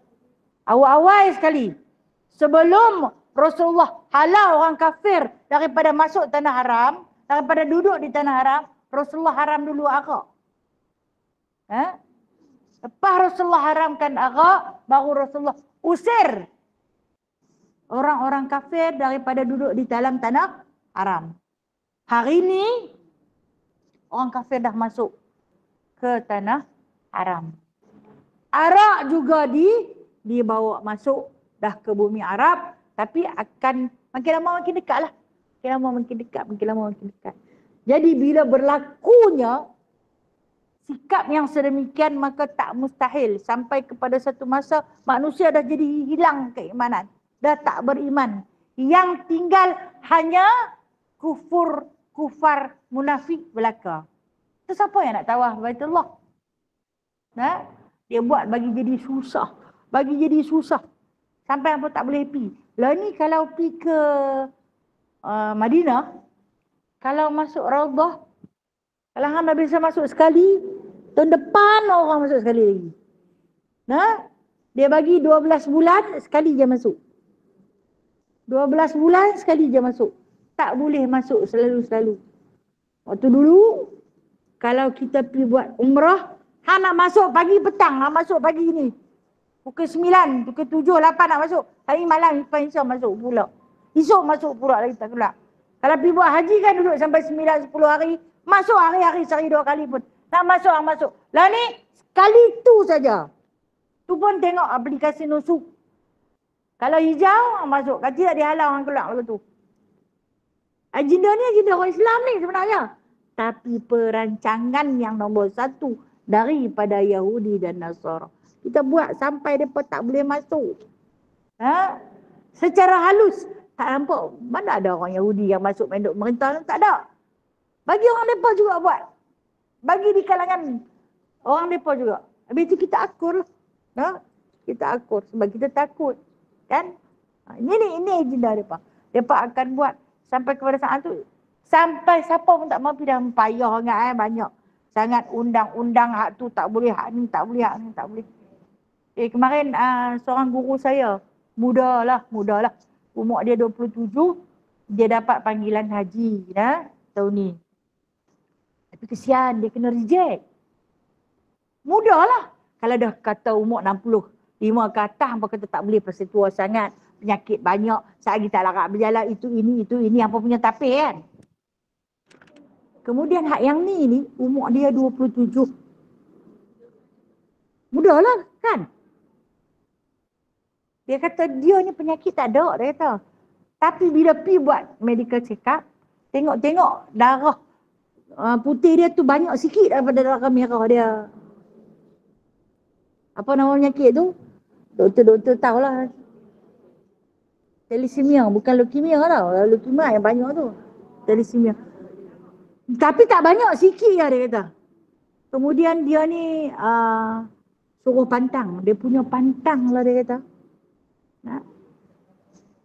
awal-awal sekali sebelum Rasulullah halau orang kafir daripada masuk tanah haram, daripada duduk di tanah haram, Rasulullah haram dulu Arab. Ha? Lepas Rasulullah haramkan arak, baru Rasulullah usir orang-orang kafir daripada duduk di dalam tanah haram. Hari ini orang kafir dah masuk ke tanah haram. Arak juga dibawa masuk dah ke bumi Arab, tapi akan makin lama makin dekat lah. Makin lama makin dekat, makin lama makin dekat. Jadi bila berlakunya sikap yang sedemikian, maka tak mustahil sampai kepada satu masa manusia dah jadi hilang keimanan. Dah tak beriman. Yang tinggal hanya kufar munafik belaka. Itu siapa yang nak tawaf Baitullah? Nah, dia buat bagi jadi susah. Bagi jadi susah. Sampai apa tak boleh pi. Lah ni kalau pi ke Madinah, kalau masuk Raudhah, kalau hang dah bisa masuk sekali, tahun depan orang masuk sekali lagi. Nah, dia bagi 12 bulan sekali je masuk. 12 bulan sekali je masuk. Tak boleh masuk selalu-selalu. Waktu dulu, kalau kita pergi buat umrah, hang nak masuk pagi petang, hang masuk pagi ni. Pukul 9, pukul 7, 8 nak masuk. Hari malam, insya masuk pula. Esok masuk pula lagi tak kelak. Kalau pergi buat haji kan duduk sampai 9, 10 hari. Masuk hari-hari sehari 2 kali pun. Nak masuk, hang masuk. Lah ni, sekali tu saja. Tu pun tengok aplikasi nusuk. Kalau hijau, hang masuk. Kalau tidak dihalau, hang keluar macam tu. Agenda ni agenda orang Islam ni sebenarnya. Tapi perancangan yang nombor 1 daripada Yahudi dan Nasara. Kita buat sampai mereka tak boleh masuk. Ha? Secara halus. Tak nampak. Mana ada orang Yahudi yang masuk main duk merintah? Tak ada. Bagi orang mereka juga buat. Bagi di kalangan orang mereka juga. Habis itu kita akur. Ha? Kita akur. Sebab kita takut. Kan? Ini agenda mereka. Mereka akan buat sampai kepada saat tu. Sampai siapa pun tak mampu dah payah sangat banyak. Sangat undang-undang hak tu tak boleh, hak ni tak boleh, hak ni tak boleh. Kemarin seorang guru saya, muda lah. Umur dia 27, dia dapat panggilan haji tahun ni. Tapi kesian, dia kena reject. Muda lah. Kalau dah kata umur 65 ke atas, apa kata tak boleh pasal tua sangat. Penyakit banyak, sehari tak larat berjalan, itu ini, apa punya tapir kan. Kemudian hak yang ni umur dia 27. Muda lah kan. Dia kata dia ni penyakit tak ada, dia kata. Tapi bila pergi buat medical check up, tengok darah putih dia tu banyak sikit daripada darah merah dia. Apa nama penyakit tu? Doktor tahulah. Thalassemia, bukan leukemia tau. Leukemia yang banyak tu. Thalassemia. Tapi tak banyak, sikit lah dia kata. Kemudian dia ni suruh pantang. Dia punya pantang lah dia kata.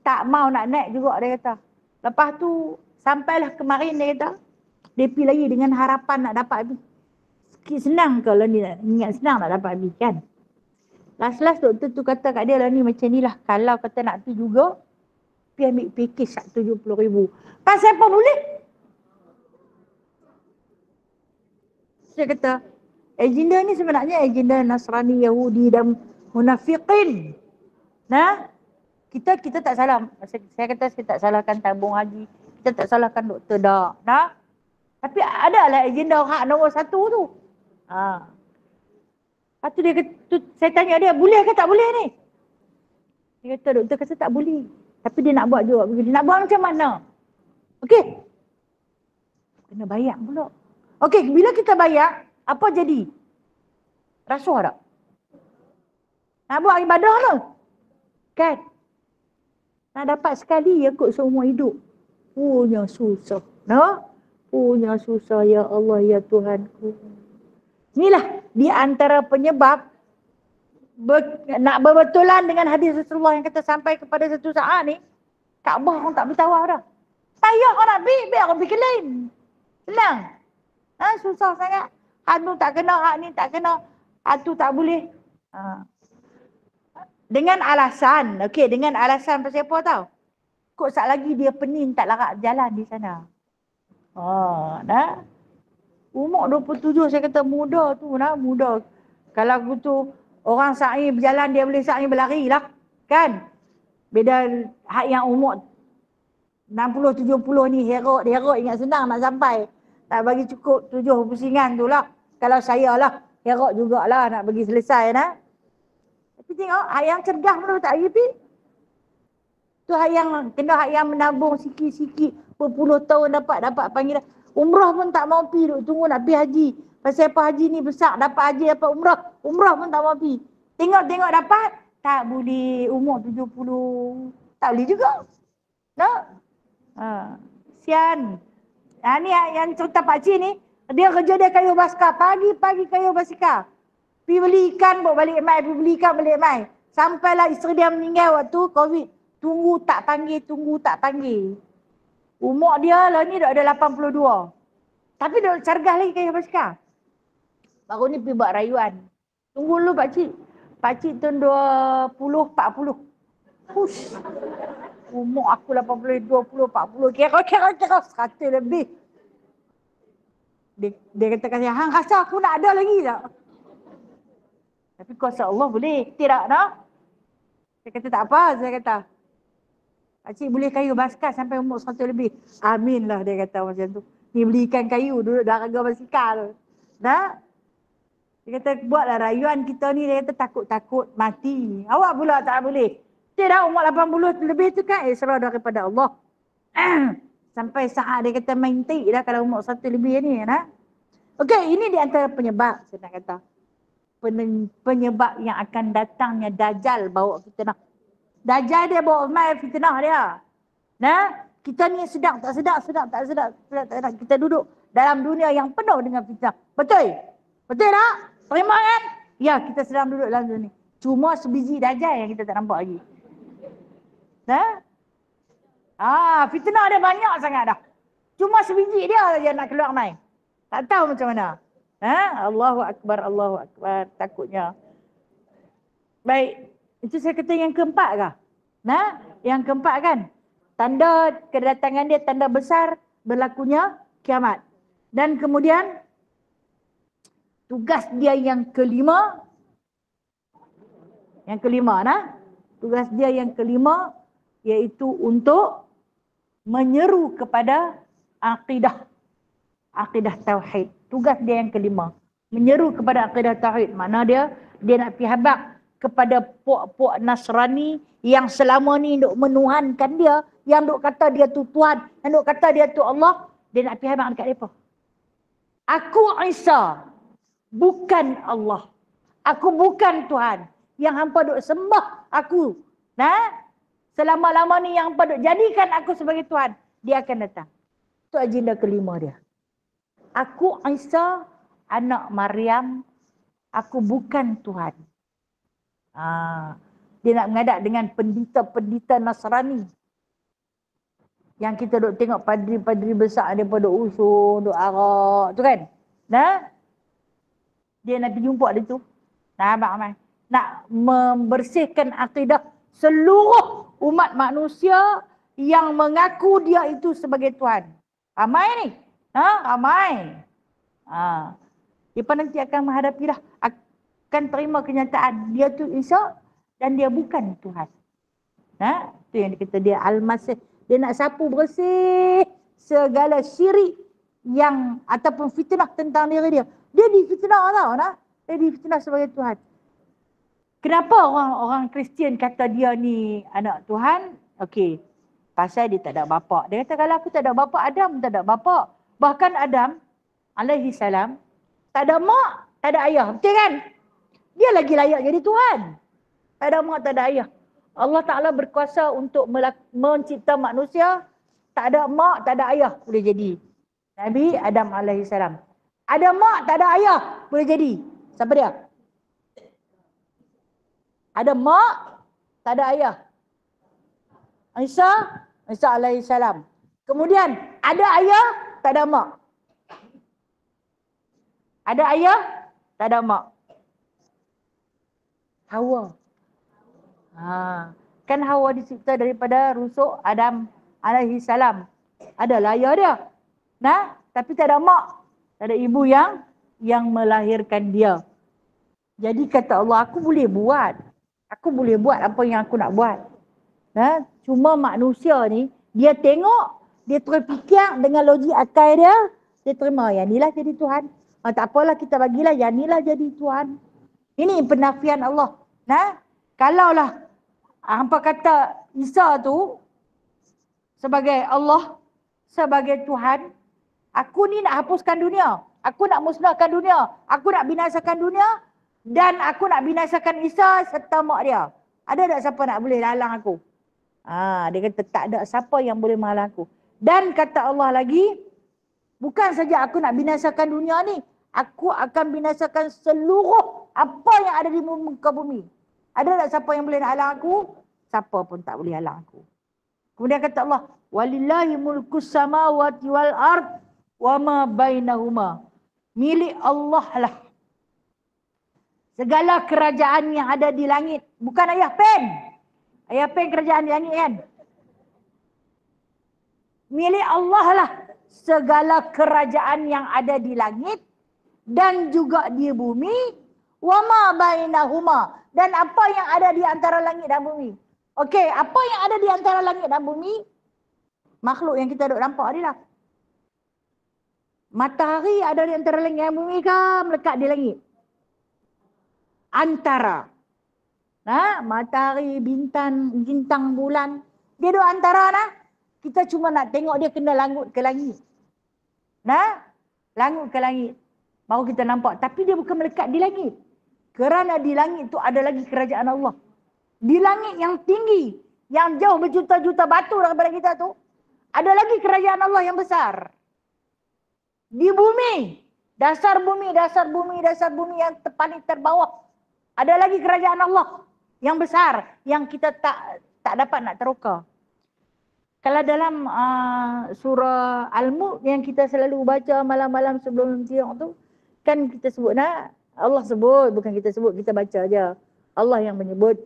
Tak mau nak naik juga dia kata. Lepas tu sampailah kemarin dia kata. Dia pergi lagi dengan harapan nak dapat habis. Sikit senang kalau ni ingat senang nak dapat habis kan. Last doktor tu kata kat dia lah ni macam ni lah. Kalau kata nak pergi juga, pergi ambil package 70,000. Pasal apa boleh? Saya kata, agenda ni sebenarnya agenda Nasrani, Yahudi dan Munafiqin. Nah, kita tak salah. Saya kata saya tak salahkan tabung haji. Kita tak salahkan doktor dah. Nah, tapi adalah agenda hak nombor 1 tu. Lepas tu dia kata, saya tanya dia, boleh ke tak boleh ni? Dia kata, doktor kata tak boleh. Tapi dia nak buat juga. Dia nak buat macam mana? Okey. Kena bayar pula. Okey, bila kita bayar, apa jadi? Rasuah tak? Nak buat ibadah tu? Kan? Nak dapat sekali ya kot seumur hidup. Punya susah. No? Punya susah ya Allah ya Tuhanku. Inilah di antara penyebab nak berbetulan dengan hadis Rasulullah yang kata sampai kepada satu saat ni, Kaabah orang tak bertawaf dah. Payah orang nak pergi, biar orang pergi lain. Senang. Susah sangat. Hak tu tak kena, hak ni tak kena. Hak tu tak boleh. Dengan alasan, dengan alasan pasal apa tau? Kok sat lagi dia pening tak larat jalan di sana. Dah. Umur 27 saya kata muda tu nah, muda. Kalau aku tu orang sa'i berjalan dia boleh sa'i berlari lah. Kan? Beda hak yang umur 60 70 ni herok ingat senang nak sampai. Tak bagi cukup 7 pusingan tu lah. Kalau saya lah herok jugalah nak bagi selesai nah. Tapi tengok hak yang cergas pun tak pergi. Tu hak yang menabung sikit-sikit berpuluh tahun dapat panggilan. Umrah pun tak mau pi, duk tunggu nak pi haji. Pasal apa haji ni besar, dapat haji dapat umrah. Umrah pun tak mau pi. Tengok dapat, tak boleh umur 70. Tak boleh juga. Tak? Sian. Ni yang cerita pakcik ni, dia kerja dia kayu basikal. Pagi-pagi kayu basikal. Pi beli ikan, bawa balik mai. Pi beli ikan, balik mai. Sampailah isteri dia meninggal waktu COVID. Tunggu tak panggil. Umur dia lah ni dah ada 82. Tapi dah cergas lagi kayu basikal. Baru ni pergi buat rayuan. Tunggu dulu pakcik. Pakcik tahun 20, 40. Hush. Umur aku 80, 20, 40. Kira 100 lebih. Dia kata hang rasa aku nak ada lagi tak? Tapi kuasa Allah boleh. Tidak nak? Saya kata tak apa. Saya kata pakcik boleh kayu basikal sampai umur 100 lebih. Amin lah dia kata macam tu. Ni beli ikan kayu duduk dalam harga basikal. Dah? Dia kata buatlah rayuan kita ni. Dia kata takut-takut mati. Awak pula tak boleh. Tidak umur 80 lebih tu kan serah daripada Allah. Sampai saat dia kata main tik dah kalau umur 100 lebih ni. Nah? Okey, ini di antara penyebab saya nak kata. Penyebab yang akan datangnya Dajjal bawa fitnah. Dajjal dia bawa mai fitnah dia. Nah, kita ni sedang tak sedap. Kita duduk dalam dunia yang penuh dengan fitnah. Betul? Betul tak? Terima kan? Ya, kita sedang duduk dalam dunia. Cuma sebiji Dajjal yang kita tak nampak lagi. Nah? Fitnah dia banyak sangat dah. Cuma sebiji dia saja nak keluar mai. Tak tahu macam mana. Allahu Akbar. Takutnya. Baik. Itu saya kata yang keempat kah? Nah, yang keempat kan? Tanda kedatangan dia, tanda besar berlakunya kiamat. Dan kemudian tugas dia yang kelima. Tugas dia yang kelima iaitu untuk menyeru kepada akidah tauhid. Tugas dia yang kelima. Menyeru kepada akidah tauhid. Mana dia nak pergi habaq kepada puak-puak Nasrani yang selama ni duk menuhankan dia, yang duk kata dia tu Tuhan, yang duk kata dia tu Allah, dia nak pergi habaq dekat mereka. Aku Isa, bukan Allah. Aku bukan Tuhan. Yang hampa duk sembah aku. Selama-lama ni yang hampa duk jadikan aku sebagai Tuhan. Dia akan datang. Itu agenda kelima dia. Aku Isa, anak Maryam. Aku bukan Tuhan. Dia nak menghadap dengan pendeta-pendeta Nasrani. Yang kita duk tengok padri-padri besar daripada usul, duk arak tu kan. Dia nak pergi jumpa dia tu. Nak membersihkan akidah seluruh umat manusia yang mengaku dia itu sebagai Tuhan. Ramai ni. Ramai. Dia nanti akan menghadapi dah. Akan terima kenyataan dia tu Isa dan dia bukan Tuhan. Itu yang dikata dia Al-Masih. Dia nak sapu bersih segala syirik yang ataupun fitnah tentang diri dia. Dia difitnah tau. Dia difitnah sebagai Tuhan. Kenapa orang Kristian kata dia ni anak Tuhan? Okey. Pasal dia tak ada bapa. Dia kata kalau aku tak ada bapa, Adam tak ada bapa. Bahkan Adam alaihi salam tak ada mak, tak ada ayah. Betul kan? Dia lagi layak jadi Tuhan. Tak ada mak, tak ada ayah. Allah Ta'ala berkuasa untuk mencipta manusia. Tak ada mak, tak ada ayah. Boleh jadi Nabi Adam alaihi salam. Ada mak, tak ada ayah. Boleh jadi. Siapa dia? Ada mak, tak ada ayah. Isa alaihi salam. Kemudian ada ayah, tak ada mak. Ada ayah, tak ada mak. Hawa. Kan Hawa dicipta daripada rusuk Adam alaihi salam. Adalah ayah dia. Tapi tak ada mak. Tak ada ibu yang melahirkan dia. Jadi kata Allah, aku boleh buat. Aku boleh buat apa yang aku nak buat. Cuma manusia ni, dia tengok, dia terfikir dengan logik akal dia, dia terima yang inilah jadi Tuhan. Tak apalah kita bagilah yang inilah jadi Tuhan. Ini penafian Allah. Kalaulah hampa kata Isa tu sebagai Allah, sebagai Tuhan, aku ni nak hapuskan dunia, aku nak musnahkan dunia, aku nak binasakan dunia, dan aku nak binasakan Isa serta mak dia. Ada tak siapa nak boleh halang aku? Dia kata tak ada siapa yang boleh menghalang aku. Dan kata Allah lagi, bukan saja aku nak binasakan dunia ni, aku akan binasakan seluruh apa yang ada di muka bumi. Ada tak siapa yang boleh nak halang aku? Siapa pun tak boleh halang aku. Kemudian kata Allah, walillahi mulkus samawati wal ard wa ma bainahuma. Milik Allah lah segala kerajaan yang ada di langit. Bukan ayah pen. Ayah pen kerajaan di langit kan? Milik Allah lah segala kerajaan yang ada di langit dan juga di bumi. Wa ma bainahuma. Dan apa yang ada di antara langit dan bumi. Okey, apa yang ada di antara langit dan bumi? Makhluk yang kita duk nampak ni lah. Matahari ada di antara langit dan bumi ke melekat di langit? Antara. Matahari, bintang, bulan. Dia duk antara nah. Kita cuma nak tengok dia kena langut ke langit. Langut ke langit. Baru kita nampak. Tapi dia bukan melekat di langit. Kerana di langit tu ada lagi kerajaan Allah. Di langit yang tinggi, yang jauh berjuta-juta batu daripada kita tu, ada lagi kerajaan Allah yang besar. Di bumi, dasar bumi yang paling terbawah, ada lagi kerajaan Allah yang besar, yang kita tak dapat nak teroka. Kalau dalam surah Al-Mulk yang kita selalu baca malam-malam sebelum tidur tu, kan kita sebut Allah sebut, bukan kita sebut, kita baca aja. Allah yang menyebut,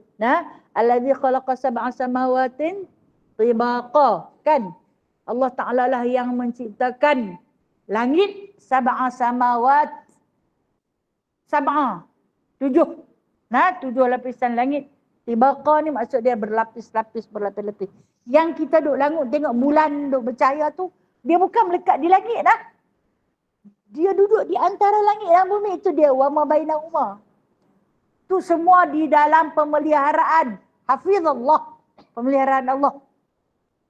allazi khalaqa sab'a samawatin tibaqa, kan? Allah Ta'ala lah yang menciptakan langit, sab'a samawat, sab'a, 7. 7 lapisan langit. Tibaqa ni maksud dia berlapis-lapis. Yang kita duk langut tengok bulan duk bercahaya tu, dia bukan melekat di langit dah. Dia duduk di antara langit dan bumi. Itu dia wa ma bainahuma. Tu semua di dalam pemeliharaan hafizallah, pemeliharaan Allah.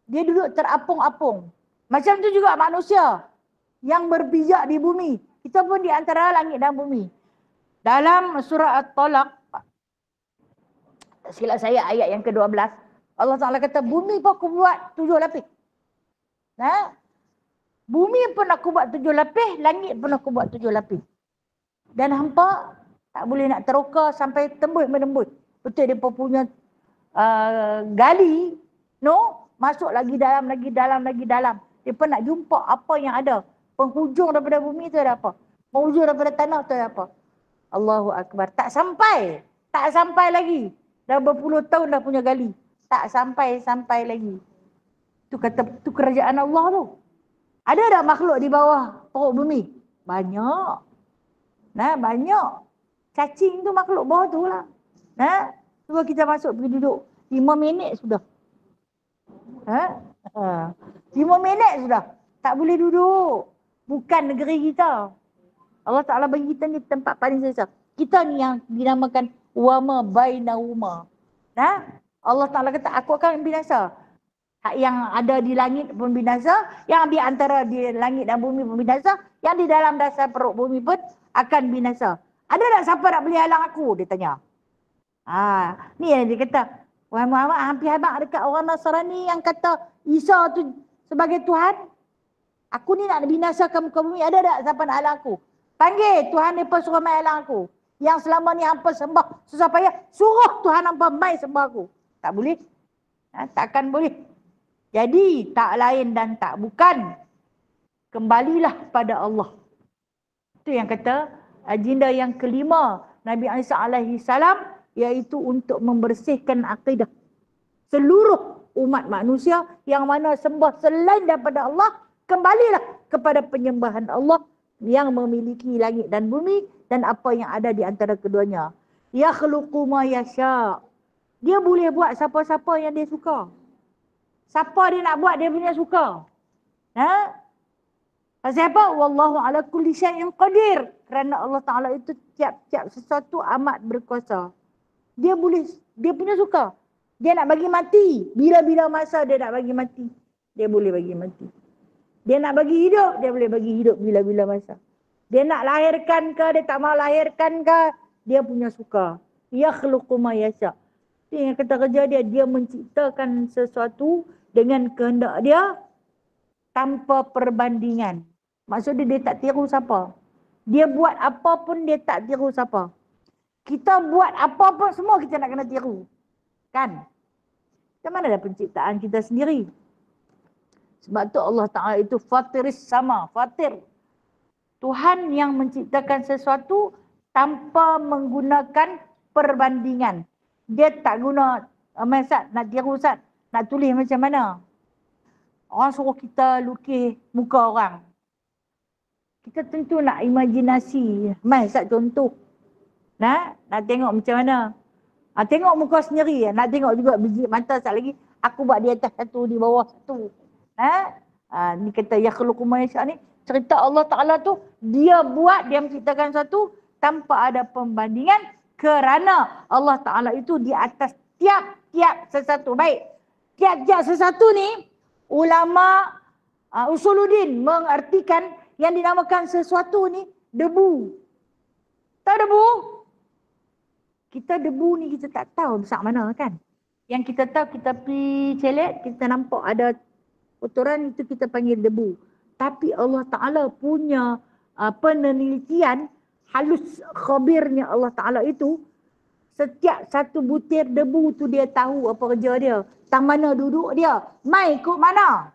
Dia duduk terapung-apung. Macam tu juga manusia yang berpijak di bumi. Kita pun di antara langit dan bumi. Dalam surah At-Talaq, tak silap saya ayat yang ke-12, Allah Ta'ala kata, bumi pun aku buat 7 lapis. Bumi pun aku buat 7 lapis, langit pun aku buat 7 lapis. Dan hampa tak boleh nak teroka sampai tembus-menembus. Betul dia punya gali, masuk lagi dalam. Dia pun nak jumpa apa yang ada. Penghujung daripada bumi tu ada apa? Penghujung daripada tanah tu ada apa? Allahu Akbar. Tak sampai lagi. Dah berpuluh tahun dah punya gali. Tak sampai lagi. Tu kata, tu kerajaan Allah tu. Ada tak makhluk di bawah perut bumi? Banyak. Banyak. Cacing tu makhluk bawah tu lah. Cuba kita masuk pergi duduk. 5 minit sudah. 5 minit sudah. Tak boleh duduk. Bukan negeri kita. Allah Ta'ala bagi kita ni tempat paling selesa. Kita ni yang dinamakan wama bainahuma. Allah Ta'ala kata, aku akan binasa. Yang ada di langit pun binasa, yang di antara di langit dan bumi pun binasa, yang di dalam dasar perut bumi pun akan binasa. Ada tak siapa nak boleh halang aku? Dia tanya. Ni yang dia kata, wahai Muhammad, hampir habaq dekat orang Nasrani yang kata Isa tu sebagai Tuhan. Aku ni nak binasakan muka bumi, ada tak siapa nak halang aku? Panggil Tuhan mereka suruh mai halang aku. Yang selama ni hampa sembah susah payah, suruh Tuhan hampa mai sembah aku. Tak boleh. Takkan boleh. Jadi tak lain dan tak bukan, kembalilah pada Allah. Itu yang kata agenda yang kelima Nabi Isa alaihi salam, iaitu untuk membersihkan akidah seluruh umat manusia yang mana sembah selain daripada Allah, kembalilah kepada penyembahan Allah yang memiliki langit dan bumi dan apa yang ada di antara keduanya. Yakhluqu ma yasha. Dia boleh buat siapa-siapa yang dia suka. Siapa dia nak buat dia punya suka. Ha? Pasal apa? Wallahu ala kulli syai'in qadir. Kerana Allah Ta'ala itu tiap-tiap sesuatu amat berkuasa. Dia boleh, dia punya suka. Dia nak bagi mati. Bila-bila masa dia nak bagi mati, dia boleh bagi mati. Dia nak bagi hidup, dia boleh bagi hidup bila-bila masa. Dia nak lahirkan ke, dia tak mau lahirkan ke, dia punya suka. Yakhluqu ma yasha. Dia yang kata kerja dia, dia menciptakan sesuatu dengan kehendak dia tanpa perbandingan. Maksudnya dia tak tiru siapa. Dia buat apa pun dia tak tiru siapa. Kita buat apa pun semua kita nak kena tiru. Kan? Macam mana dah penciptaan kita sendiri? Sebab tu Allah Ta'ala itu fatiris sama, fatir. Tuhan yang menciptakan sesuatu tanpa menggunakan perbandingan. Dia tak guna, Ustaz, nak tiru Ustaz, nak tulis macam mana? Orang suruh kita lukis muka orang. Kita tentu nak imajinasi. Mai Ustaz contoh. Nak tengok macam mana? Tengok muka sendiri. Nak tengok juga biji mata Ustaz lagi. Aku buat di atas satu, di bawah satu. Ni kata yakhluqu ma yasha ni. Cerita Allah Ta'ala tu, dia buat, dia menciptakan sesuatu tanpa ada pembandingan kerana Allah Ta'ala itu di atas tiap-tiap sesuatu. Baik, tiap-tiap sesuatu ni, ulama usuluddin mengartikan yang dinamakan sesuatu ni debu. Tahu debu? Kita debu ni kita tak tahu besar mana kan. Yang kita tahu kita pergi celet, kita nampak ada kotoran itu kita panggil debu. Tapi Allah Ta'ala punya penelitian halus khabirnya Allah Ta'ala itu, setiap satu butir debu tu dia tahu apa kerja dia. Tang mana duduk dia. Mai ikut mana.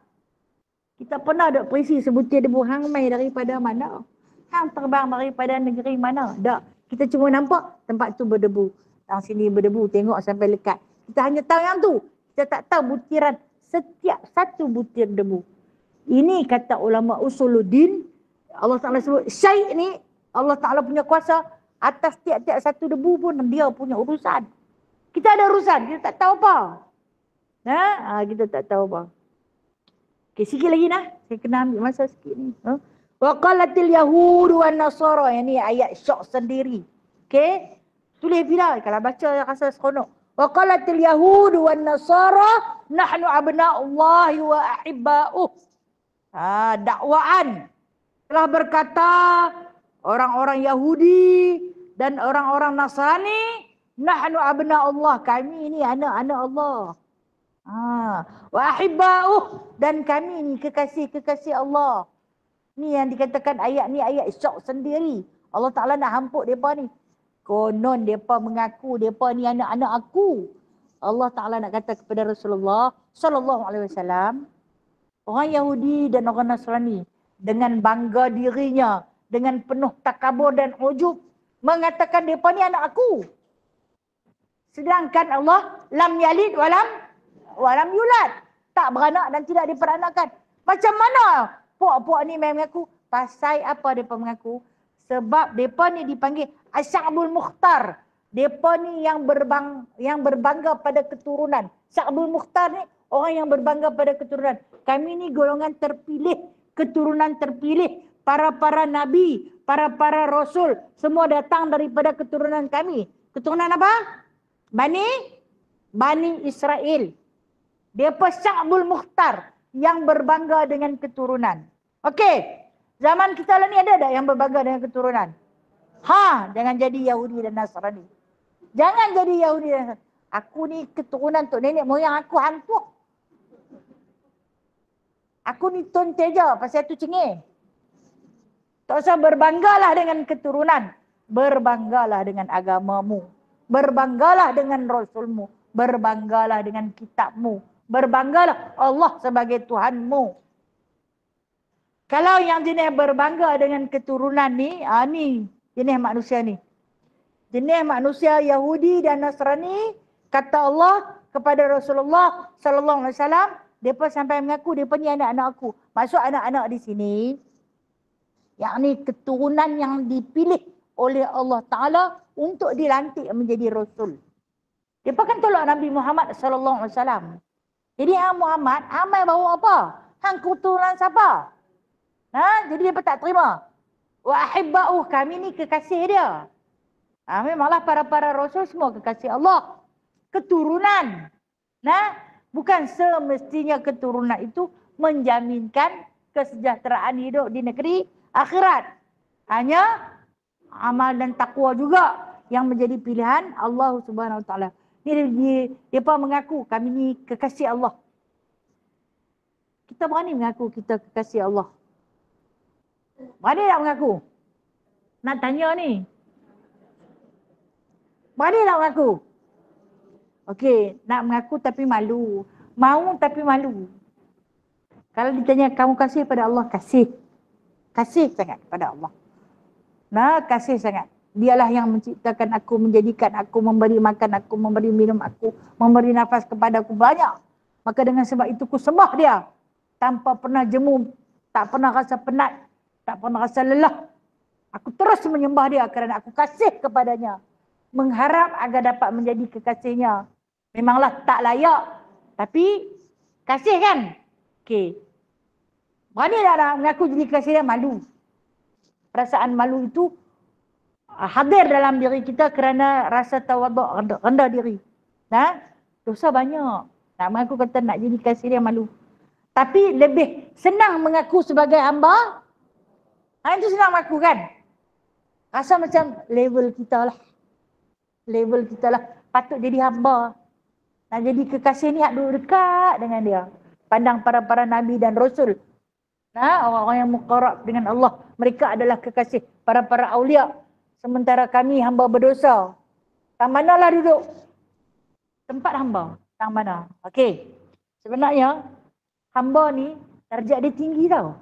Kita pernah duk perisi sebutir debu. Hang mai daripada mana? Hang terbang daripada negeri mana? Tak. Kita cuma nampak tempat tu berdebu. Tang sini berdebu. Tengok sampai lekat. Kita hanya tahu yang tu. Kita tak tahu butiran setiap satu butir debu. Ini kata ulama usuluddin. Allah Ta'ala sebut syai' ni. Allah Ta'ala punya kuasa atas tiap-tiap satu debu pun dia punya urusan. Kita ada urusan. Kita tak tahu apa. Kita tak tahu apa. Okay, sikit lagi nah. Saya kena ambil masa sikit ni. Wa qalatil yahudu wan nasara. Yang ni ayat syok sendiri. Okay. Tulis bila kalau baca rasa seronok. Wa qalatil yahudu wan nasara nahnu abna'ullahi wa ahibba'uh. Dakwaan. Telah berkata orang-orang Yahudi dan orang-orang Nasrani, nahnu abna'ullah. Kami ini anak-anak Allah. Wa ahibba'uh, dan kami ni kekasih-kekasih Allah. Ni yang dikatakan ayat ni ayat syok sendiri. Allah Ta'ala nak hampuk mereka ni. Konon mereka mengaku mereka ni anak-anak aku. Allah Ta'ala nak kata kepada Rasulullah sallallahu alaihi wasallam, orang Yahudi dan orang Nasrani dengan bangga dirinya, dengan penuh takabur dan ujub, mengatakan mereka ni anak aku. Sedangkan Allah lam yalid walam yulad. Tak beranak dan tidak diperanakkan. Macam mana puak-puak ni mengaku? Pasal apa mereka mengaku? Sebab mereka ni dipanggil Asy'abul Mukhtar. Mereka ni yang berbangga pada keturunan. Sy'abul Mukhtar ni orang yang berbangga pada keturunan. Kami ni golongan terpilih, keturunan terpilih. Para nabi, para rasul. Semua datang daripada keturunan kami. Keturunan apa? Bani Israel. Dia Sy'abul Mukhtar yang berbangga dengan keturunan. Okey. Zaman kita lah ni ada tak yang berbangga dengan keturunan? Jangan jadi Yahudi dan Nasrani. Jangan jadi Yahudi dan Nasrani. Aku ni keturunan tok nenek moyang aku hantu. Aku ni Tun Teja pasal tu cengih. Tak usah berbanggalah dengan keturunan. Berbanggalah dengan agamamu. Berbanggalah dengan Rasulmu. Berbanggalah dengan kitabmu. Berbanggalah Allah sebagai Tuhanmu. Kalau yang jenis berbangga dengan keturunan ni, ni jenis manusia ni. Jenis manusia Yahudi dan Nasrani, kata Allah kepada Rasulullah sallallahu alaihi wasallam, depa sampai mengaku depa ni anak-anak aku. Maksud anak-anak di sini yakni keturunan yang dipilih oleh Allah Ta'ala untuk dilantik menjadi Rasul. Dia kan tolak Nabi Muhammad sallallahu alaihi wasallam. Jadi Muhammad, amal bawa apa? Hang keturunan siapa? Jadi dia tak terima. Wa ahibba'u, kami ni kekasih dia. Memanglah para rasul semua kekasih Allah. Keturunan. Bukan semestinya keturunan itu menjaminkan kesejahteraan hidup di negeri akhirat. Hanya amal dan takwa juga yang menjadi pilihan Allah Subhanahu Wa Taala. Ni dia mengaku kami ni kekasih Allah. Kita berani mengaku kita kekasih Allah? Berani tak mengaku? Nak tanya ni. Berani tak mengaku? Okey, nak mengaku tapi malu. Mau tapi malu. Kalau ditanya kamu kasih pada Allah, kasih. Kasih sangat pada Allah. Kasih sangat. Dialah yang menciptakan aku, menjadikan aku, memberi makan aku, memberi minum aku, memberi nafas kepada aku banyak. Maka dengan sebab itu ku sembah dia. Tanpa pernah jemu, tak pernah rasa penat, tak pernah rasa lelah. Aku terus menyembah dia kerana aku kasih kepadanya. Mengharap agar dapat menjadi kekasihnya. Memanglah tak layak. Tapi kasih kan? Okey. Berani tak mengaku jadi kekasih dia? Malu. Perasaan malu itu hadir dalam diri kita kerana rasa tawaduk, rendah diri. Dosa banyak. Nak mengaku kata nak jadi kekasih dia malu. Tapi lebih senang mengaku sebagai hamba. Itu senang mengaku kan? Rasa macam level kita lah. Level kita lah. Patut jadi hamba. Nak jadi kekasih ni hak duduk dekat dengan dia. Pandang para nabi dan rasul. Orang-orang yang muqarrab dengan Allah. Mereka adalah kekasih para awliya. Sementara kami hamba berdosa. Tang manalah duduk? Tempat hamba. Tang mana? Okey. Sebenarnya hamba ni darjat dia tinggi tau.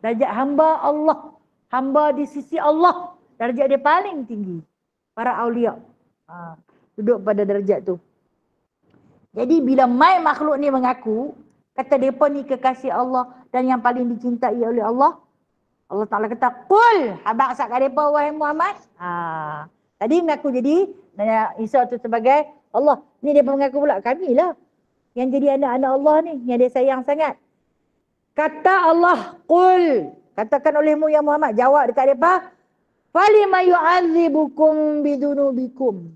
Darjat hamba Allah. Hamba di sisi Allah. Darjat dia paling tinggi. Para awliya. Duduk pada darjat tu. Jadi bila mai makhluk ni mengaku, kata mereka ni kekasih Allah dan yang paling dicintai oleh Allah, Allah Ta'ala kata, Qul, habaq sak kat mereka wahai Muhammad. Tadi mengaku jadi Isa tu sebagai Allah. Ni dia mengaku pula, kami lah yang jadi anak-anak Allah ni, yang dia sayang sangat. Kata Allah, Qul, katakan olehmu ya Muhammad, jawab dekat mereka, falima yu'adzibukum bidunubikum.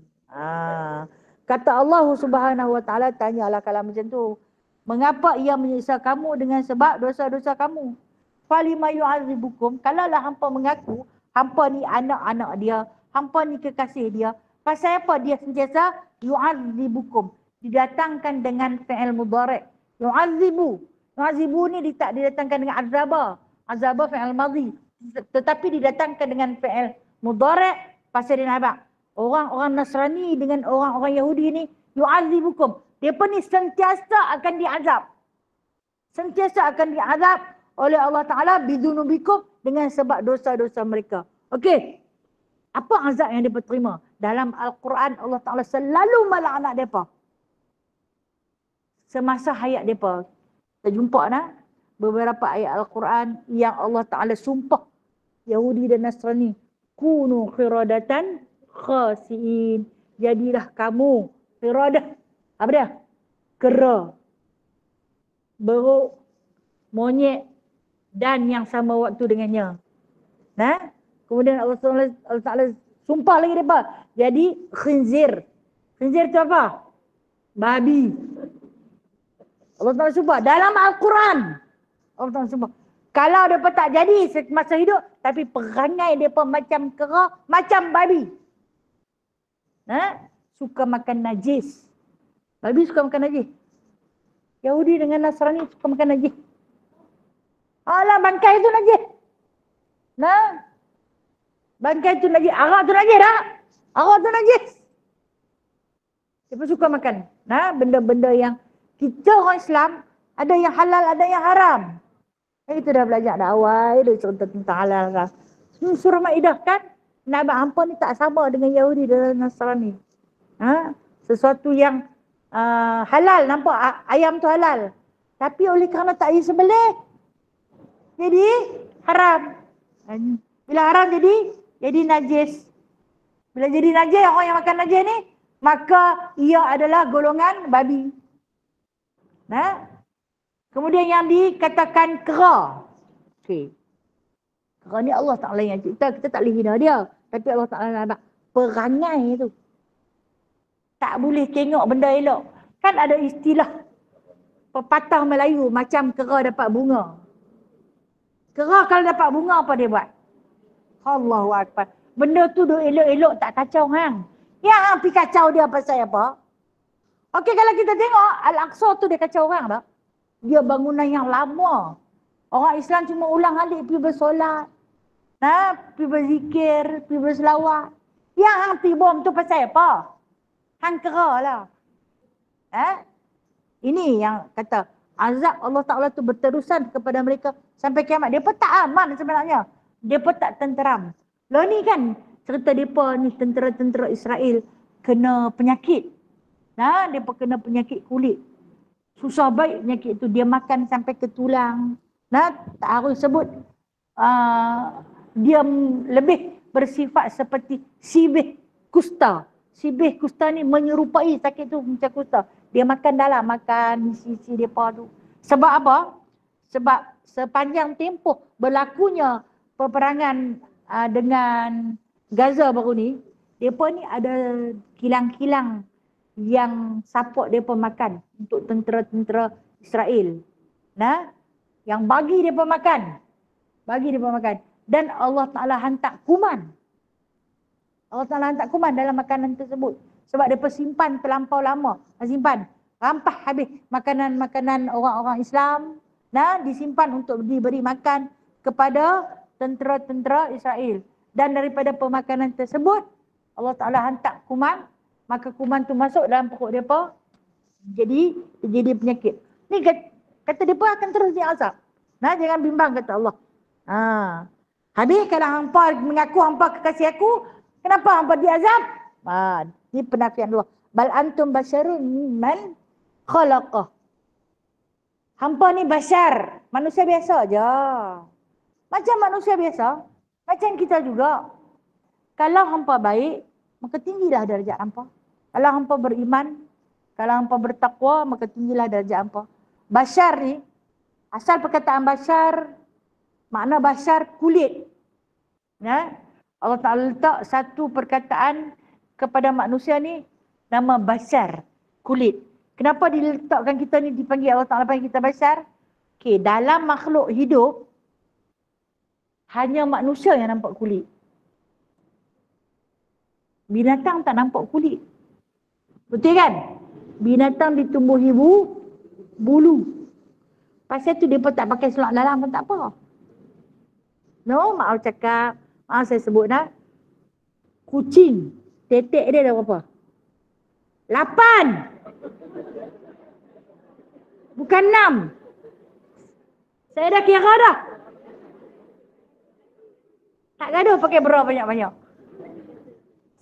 Kata Allah Subhanahu Wa Taala, tanyalah kalau macam tu. Mengapa ia menyiksa kamu dengan sebab dosa-dosa kamu? Falima yu'adzibukum, kalaulah hampa mengaku hampa ni anak-anak dia, hampa ni kekasih dia, pasal apa dia sentiasa yu'adzibukum? Didatangkan dengan fi'il mudhari'. Yu'adzibu. Yu'adzibu ni tak didatangkan dengan azaba. Azaba fi'il madhi. Tetapi didatangkan dengan fi'il mudhari' pasal dia nampak orang-orang Nasrani dengan orang-orang Yahudi ni yu'adzibukum. Mereka ni sentiasa akan diazab. Sentiasa akan diazab oleh Allah Ta'ala bidunubikum dengan sebab dosa-dosa mereka. Okey. Apa azab yang mereka terima? Dalam Al-Quran Allah Ta'ala selalu melaknat mereka. Semasa hayat mereka. Kita jumpa beberapa ayat Al-Quran yang Allah Ta'ala sumpah Yahudi dan Nasrani. Kunu qiradatan khasiin. Jadilah kamu qiradah. Apa dia? Kera. Beruk. Monyet. Dan yang sama waktu dengannya. Kemudian Allah Ta'ala sumpah lagi mereka. Jadi khinzir. Khinzir itu apa? Babi. Allah Ta'ala sumpah. Dalam Al-Quran. Allah Ta'ala sumpah. Kalau mereka tak jadi semasa hidup, tapi perangai mereka macam kera, macam babi. Suka makan najis. Babi suka makan najis. Yahudi dengan Nasrani suka makan najis. Alah, bangkai itu najis. Bangkai itu najis. Arak itu najis tak? Arak itu najis. Mereka suka makan. Benda-benda yang kita orang Islam, ada yang halal, ada yang haram. Kita dah belajar dah awal, dia cerita tentang halal kan. Surah Maidah kan, Nabi hampa ni tak sama dengan Yahudi dan Nasrani. Sesuatu yang halal, nampak ayam tu halal. Tapi oleh kerana tak disembelih, jadi haram. Bila haram jadi najis. Bila jadi najis, orang yang makan najis ni, maka ia adalah golongan babi. Nah, kemudian yang dikatakan kera. Okey. Kera ni Allah Ta'ala yang cipta, kita tak boleh hina dia. Tapi Allah Ta'ala nak perangai tu. Tak boleh tengok benda elok. Kan ada istilah pepatah Melayu macam kera dapat bunga. Kera kalau dapat bunga apa dia buat? Allahu Akbar. Benda tu duk elok-elok tak kacau hang. Yang hang pergi kacau dia pasal apa? Okey, kalau kita tengok Al-Aqsa tu dia kacau orang tak? Dia bangunan yang lama. Orang Islam cuma ulang alik pergi bersolat. Pergi berzikir, pergi berselawat. Yang hang pergi bom tu pasal apa? Hang kera lah. Ini yang kata azab Allah Ta'ala tu berterusan kepada mereka sampai kiamat. Dia pun tak aman sebenarnya. Dia pun tak tenteram. Lo ni kan cerita mereka ni tentera-tentera Israel kena penyakit. Mereka kena penyakit kulit. Susah baik penyakit tu. Dia makan sampai ke tulang. Tak harus sebut. Dia lebih bersifat seperti sibih kusta. Sibih kusta ni menyerupai sakit tu macam kusta. Dia makan dalam, makan sisi mereka tu. Sebab apa? Sebab sepanjang tempoh berlakunya peperangan dengan Gaza baru ni, mereka ni ada kilang-kilang yang support mereka makan untuk tentera-tentera Israel. Yang bagi mereka makan. Dan Allah Ta'ala hantar kuman. Allah Ta'ala hantar kuman dalam makanan tersebut. Sebab mereka simpan terlampau lama. Simpan. Rampah habis makanan-makanan orang-orang Islam. Disimpan untuk diberi makan kepada tentera-tentera Israel. Dan daripada pemakanan tersebut, Allah Ta'ala hantar kuman. Maka kuman tu masuk dalam perut mereka. Jadi penyakit. Ni kata mereka akan terus diazab. Jangan bimbang kata Allah. Habis kalau hampa mengaku hampa kekasih aku, kenapa hampa diazab? Ini penafian Allah. Bal antum basyarun man khalaqah. Hampa ni basyar, manusia biasa aja. Macam manusia biasa, macam kita juga. Kalau hampa baik, maka tinggilah darjat hampa. Kalau hampa beriman, kalau hampa bertakwa, maka tinggilah darjat hampa. Basyar ni, asal perkataan basyar, makna basyar kulit. Allah Ta'ala letak satu perkataan kepada manusia ni, nama basyar, kulit. Kenapa diletakkan kita ni dipanggil Allah Ta'ala panggil kita basyar? Okey, dalam makhluk hidup, hanya manusia yang nampak kulit. Binatang tak nampak kulit. Betul kan? Binatang ditumbuhi bulu. Pasal tu dia pun tak pakai seluar dalam pun tak apa. No, maaf cakap. Maaf saya sebut kucing. Tetek dia dah berapa? 8. Bukan 6. Saya dah kira dah. Tak gaduh pakai bra banyak-banyak.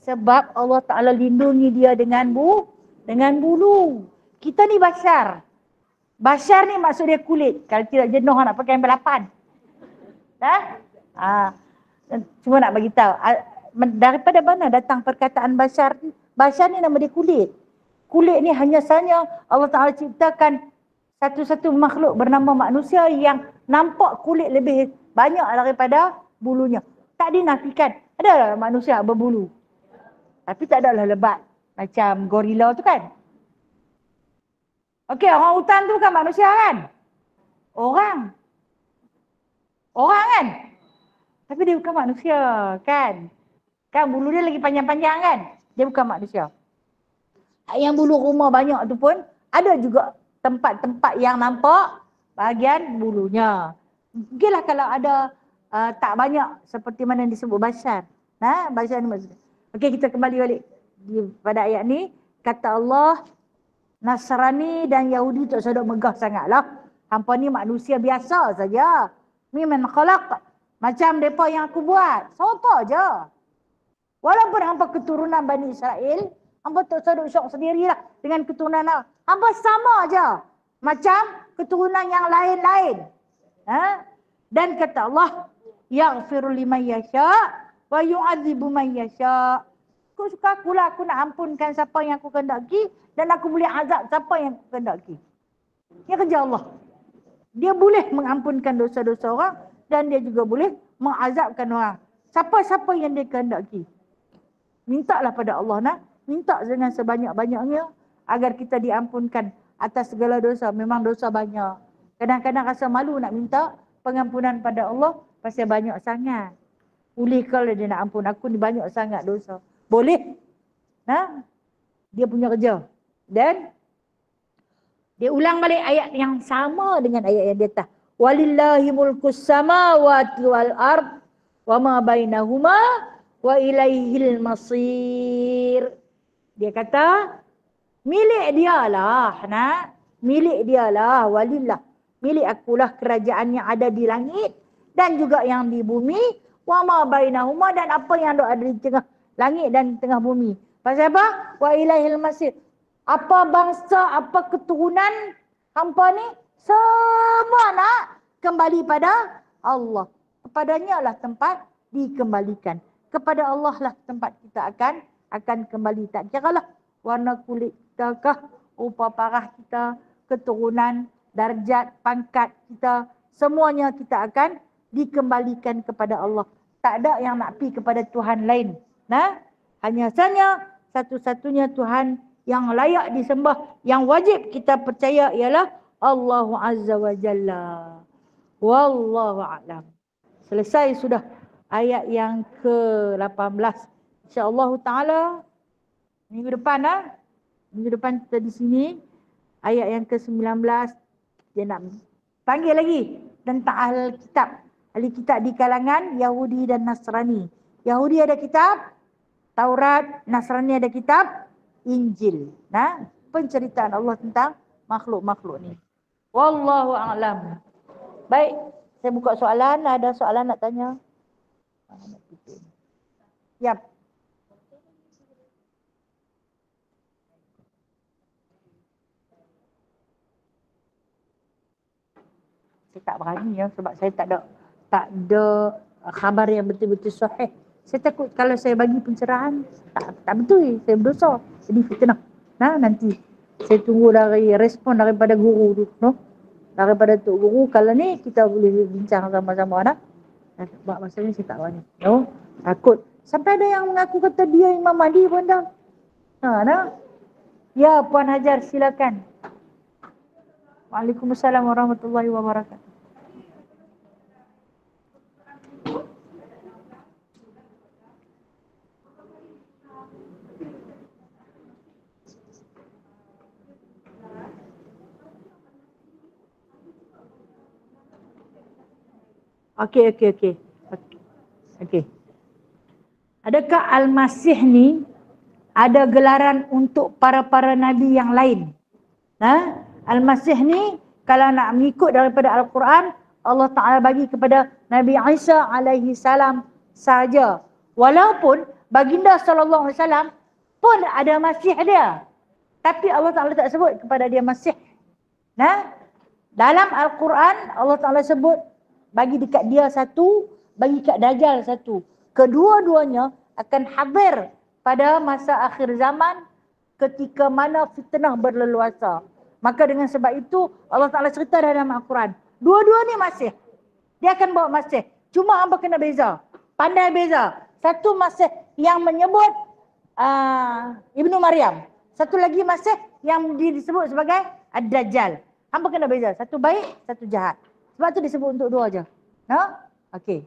Sebab Allah Ta'ala lindungi dia dengan bulu. Kita ni basyar. Basyar ni maksud dia kulit. Kalau tidak jenuh nak pakai sampai 8. Cuma nak bagi tahu. Daripada mana datang perkataan basyar ni? Basyar ni nama dia kulit. Kulit ni hanya sahaja Allah Ta'ala ciptakan satu-satu makhluk bernama manusia yang nampak kulit lebih banyak daripada bulunya. Tak dinafikan. Ada manusia berbulu. Tapi tak adalah lebat. Macam gorila tu kan. Okey, orang hutan tu bukan manusia kan? Orang kan? Tapi dia bukan manusia kan? Kan bulu dia lagi panjang-panjang kan? Dia bukan manusia. Yang bulu rumah banyak tu pun ada juga tempat-tempat yang nampak bahagian bulunya. Mungkinlah kalau ada tak banyak seperti mana yang disebut basyar. Basyar ni maksudnya. Okey, kita kembali balik pada ayat ni. Kata Allah, Nasrani dan Yahudi tak sedap megah sangatlah. Hampa ni manusia biasa saja. Mimman khalaq. Macam mereka yang aku buat. Sama je. Walaupun hampa keturunan Bani Israel, hampa tak sedap syok sendirilah dengan keturunan hampa sama je. Macam keturunan yang lain-lain. Dan kata Allah, yaghfiru liman yasha wa yu'adzibu man yasha. Aku suka akulah, aku nak ampunkan siapa yang aku kehendaki dan aku boleh azab siapa yang aku kehendaki. Ini kerja Allah. Dia boleh mengampunkan dosa-dosa orang dan dia juga boleh mengazabkan orang. Siapa-siapa yang dia kehendaki. Mintalah pada Allah nak, minta dengan sebanyak-banyaknya agar kita diampunkan atas segala dosa. Memang dosa banyak. Kadang-kadang rasa malu nak minta pengampunan pada Allah pasal banyak sangat. Boleh kalau dia nak ampun aku ni banyak sangat dosa. Boleh. Nah, dia punya kerja. Dan dia ulang balik ayat yang sama dengan ayat yang di atas. Walillahi mulkus samawati wal ard wa ma bainahuma wa ilaihil masir. Dia kata milik dialah, nak. Milik dialah, walillah. Milik akulah kerajaan yang ada di langit dan juga yang di bumi. Wa ma bainahuma, dan apa yang ada di tengah langit dan tengah bumi. Pasal apa? Wa ilaihil masir. Apa bangsa, apa keturunan hampa ni, semua nak kembali pada Allah. Kepadanya lah tempat dikembalikan. Kepada Allah lah tempat kita akan kembali. Tak kira lah warna kulit kita kah, rupa parah kita, keturunan, darjat, pangkat kita, semuanya kita akan dikembalikan kepada Allah. Tak ada yang nak pergi kepada Tuhan lain. Nah, hanya saja satu-satunya Tuhan yang layak disembah, yang wajib kita percaya ialah Allah Azza wa Jalla. Wallahu a'lam. Selesai sudah ayat yang ke-18. InsyaAllah ta'ala minggu depan minggu depan kita di sini ayat yang ke-19 dia nak panggil lagi tentang ahli kitab. Ahli kitab di kalangan Yahudi dan Nasrani. Yahudi ada kitab Taurat, Nasrani ada kitab Injil. Nah, penceritaan Allah tentang makhluk-makhluk ni. Wallahu a'lam. Baik, saya buka soalan. Ada soalan nak tanya? Yap. Saya tak berani sebab saya tak ada khabar yang betul-betul sahih. Saya takut kalau saya bagi pencerahan tak betul, saya berdosa. Jadi fitnah. Nah, nanti saya tunggu dari respon daripada guru tu, no? Daripada tok guru, kalau ni kita boleh bincang sama-sama dah. Sebab masa ni saya tak berani. No? Takut. Sampai ada yang mengaku kata dia Imam Mahdi pun dah. Nah. Ya, Puan Hajar silakan. Waalaikumsalam warahmatullahi wabarakatuh. Okey. Adakah Al-Masih ni ada gelaran untuk para nabi yang lain? Al-Masih ni kalau nak mengikut daripada Al-Quran, Allah Ta'ala bagi kepada Nabi Isa alaihi salam saja. Walaupun baginda sallallahu alaihi wasallam pun ada Masih dia. Tapi Allah Ta'ala tak sebut kepada dia Masih. Dalam Al-Quran Allah Ta'ala sebut bagi dekat dia satu, bagi dekat Dajjal satu. Kedua-duanya akan hadir pada masa akhir zaman ketika mana fitnah berleluasa. Maka dengan sebab itu Allah Ta'ala cerita dalam Al-Quran. Dua-dua ni Masih. Dia akan bawa Masih. Cuma hamba kena beza. Pandai beza. Satu Masih yang menyebut Ibnu Maryam. Satu lagi Masih yang disebut sebagai Ad-Dajjal. Hamba kena beza. Satu baik, satu jahat. Sebab tu disebut untuk dua aja. Okey.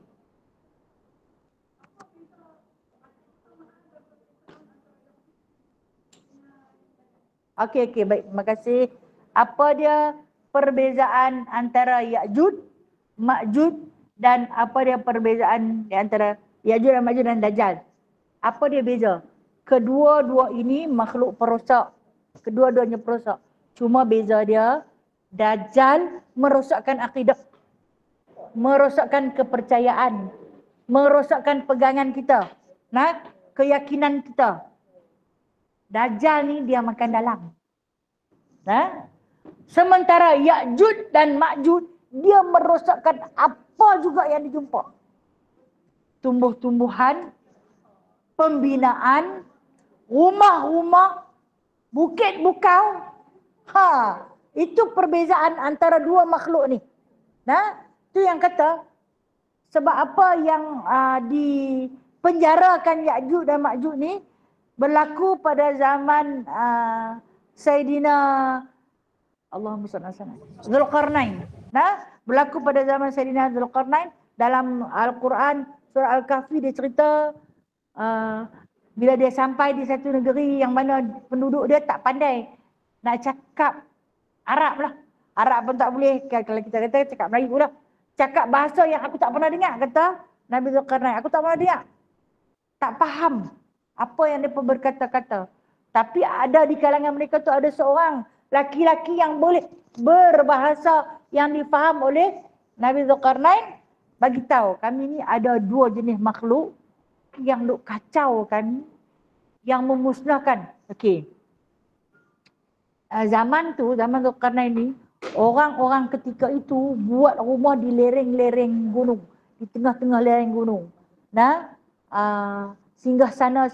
Okey, baik. Terima kasih. Apa dia perbezaan antara Ya'jud, Ma'jud dan apa dia perbezaan di antara Ya'jud dan Ma'jud dan Dajjal? Apa dia beza? Kedua-dua ini makhluk perosak. Kedua-duanya perosak. Cuma beza dia, Dajjal merosakkan akidah, merosakkan kepercayaan, merosakkan pegangan kita, keyakinan kita. Dajjal ni dia makan dalam. Sementara Ya'jud dan Ma'jud dia merosakkan apa juga yang dijumpa. tumbuh-tumbuhan, pembinaan, rumah-rumah, bukit bukau. Itu perbezaan antara dua makhluk ni. Nah, tu yang kata sebab apa yang dipenjarakan Ya'juj dan Ma'juj ni berlaku pada zaman Sayyidina Allahumma salli ala sayyidina Zulkarnain. Nah, berlaku pada zaman Sayyidina Zulkarnain. Dalam Al-Quran surah Al-Kahfi dia cerita bila dia sampai di satu negeri yang mana penduduk dia tak pandai nak cakap Arab lah. Arab pun tak boleh. Kalau kita kata cakap Melayu lah. Cakap bahasa yang aku tak pernah dengar, kata Nabi Zulkarnain. Aku tak pernah dengar. Tak faham apa yang dia berkata-kata. Tapi ada di kalangan mereka tu ada seorang laki-laki yang boleh berbahasa yang difaham oleh Nabi Zulkarnain. Bagi tahu kami ni ada dua jenis makhluk yang duk kacau kami, yang memusnahkan. Okey. Zaman tu, zaman Zulkarnain ni, orang-orang ketika itu buat rumah di lereng-lereng gunung, di tengah-tengah lereng gunung. Nah, singgah sana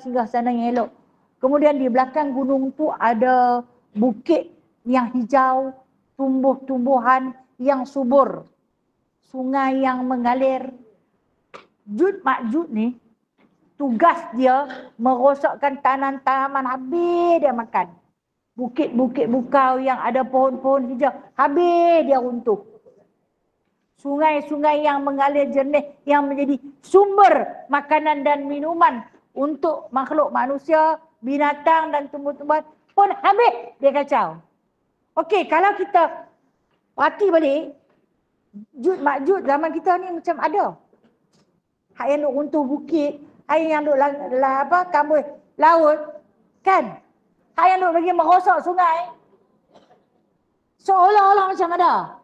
yang elok. Kemudian di belakang gunung tu ada bukit yang hijau, tumbuh-tumbuhan yang subur, sungai yang mengalir. Jud Ma'juj ni tugas dia merosakkan tanaman, habis dia makan. Bukit-bukit bukau yang ada pohon-pohon hijau, habis dia runtuh. Sungai-sungai yang mengalir jernih, yang menjadi sumber makanan dan minuman untuk makhluk manusia, binatang dan tumbuh-tumbuhan pun habis dia kacau. Okey, kalau kita perhati balik, Jud Ma'juj zaman kita ni macam ada. Hak yang duk runtuh bukit, hak yang duk kambus laut, kan? Hak yang duk bagi merosak sungai, seolah-olah macam ada.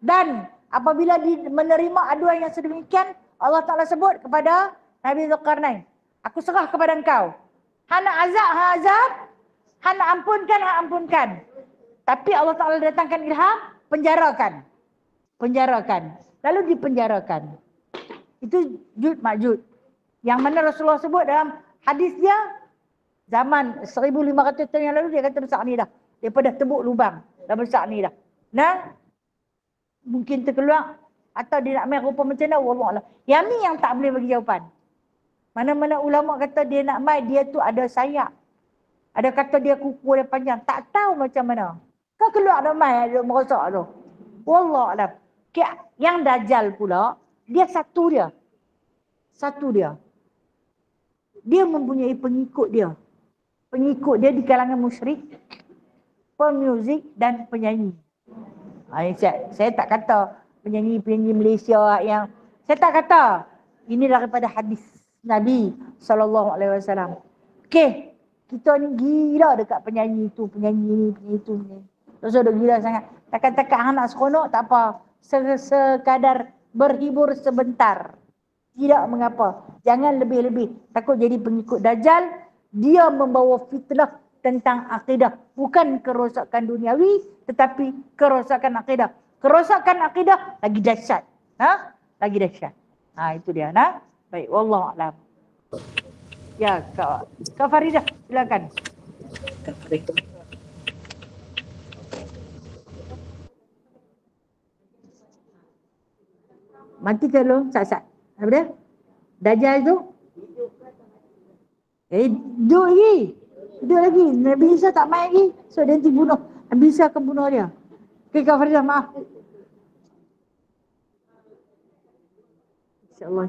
Dan apabila menerima aduan yang sedemikian, Allah Ta'ala sebut kepada Nabi Zulkarnain, aku serah kepada engkau. Hana azab, hana ampunkan. Tapi Allah Ta'ala datangkan ilham, penjarakan. Lalu dipenjarakan. Itu Jud Ma'juj. Yang mana Rasulullah sebut dalam hadis dia, zaman 1500 tahun yang lalu dia kata besar ni dah. Daripada tebuk lubang, dah besar ni dah. Nah, mungkin terkeluar atau dia nak main rupa macam mana, wallahualam. Yang ni yang tak boleh bagi jawapan. Mana-mana ulama kata dia nak main, dia tu ada sayap. Ada kata dia kuku dia panjang, tak tahu macam mana. Kau keluar dah main, dia merosak tu. Wallahualam. Yang Dajjal pula, dia satu dia. Dia mempunyai pengikut dia. Pengikut dia di kalangan musyrik, pemuzik dan penyanyi. Saya tak kata penyanyi-penyanyi Malaysia yang, saya tak kata. Ini daripada hadis Nabi SAW. Okey, kita ni gila dekat penyanyi tu, penyanyi itu. Terus ada gila sangat. Takat-takat anak seronok tak apa. Sekadar berhibur sebentar. Tidak mengapa. Jangan lebih-lebih. Takut jadi pengikut Dajjal. Dia membawa fitnah tentang akidah. Bukan kerosakan duniawi, tetapi kerosakan akidah. Kerosakan akidah lagi dahsyat. Lagi dahsyat. Itu dia. Baik, wallahualam. Ya, Kak Faridah, silakan. Kak Faridah. Mati ke lu? Sat-sat. Apa dia? Dajjal tu? Hidup lagi. Nabi Isa tak main lagi. So dia nanti bunuh. Nabi Isa akan bunuh dia. Okay, Kak Faridah, maaf. InsyaAllah.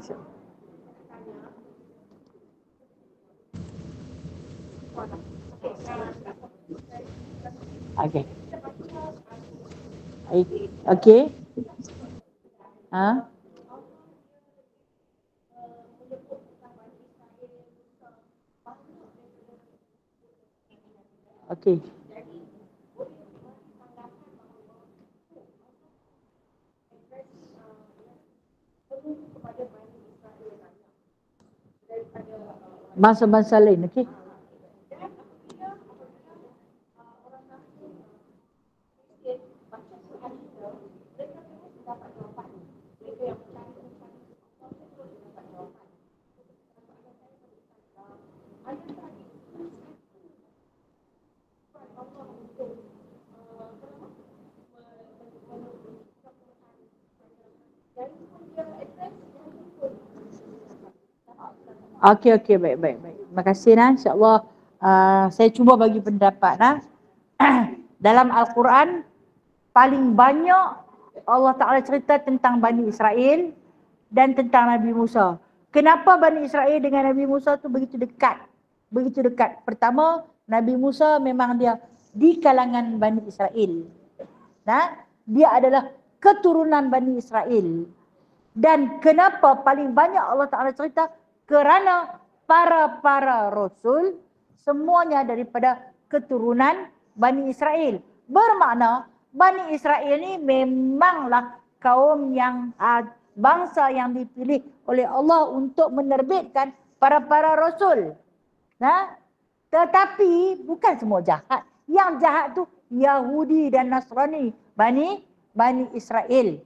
Okay. Okay. Okay. Bangsa-bangsa lain, okey. Okey, baik. Terima kasih nah. InsyaAllah saya cuba bagi pendapat nah. Dalam Al-Quran paling banyak Allah Ta'ala cerita tentang Bani Israel dan tentang Nabi Musa. Kenapa Bani Israel dengan Nabi Musa tu begitu dekat? Begitu dekat. Pertama, Nabi Musa memang dia di kalangan Bani Israel. Nah, dia adalah keturunan Bani Israel. Dan kenapa paling banyak Allah Ta'ala cerita? Kerana para rasul semuanya daripada keturunan Bani Israel. Bermakna Bani Israel ni memanglah kaum yang bangsa yang dipilih oleh Allah untuk menerbitkan para rasul. Nah, tetapi bukan semua jahat. Yang jahat tu Yahudi dan Nasrani, Bani Israel.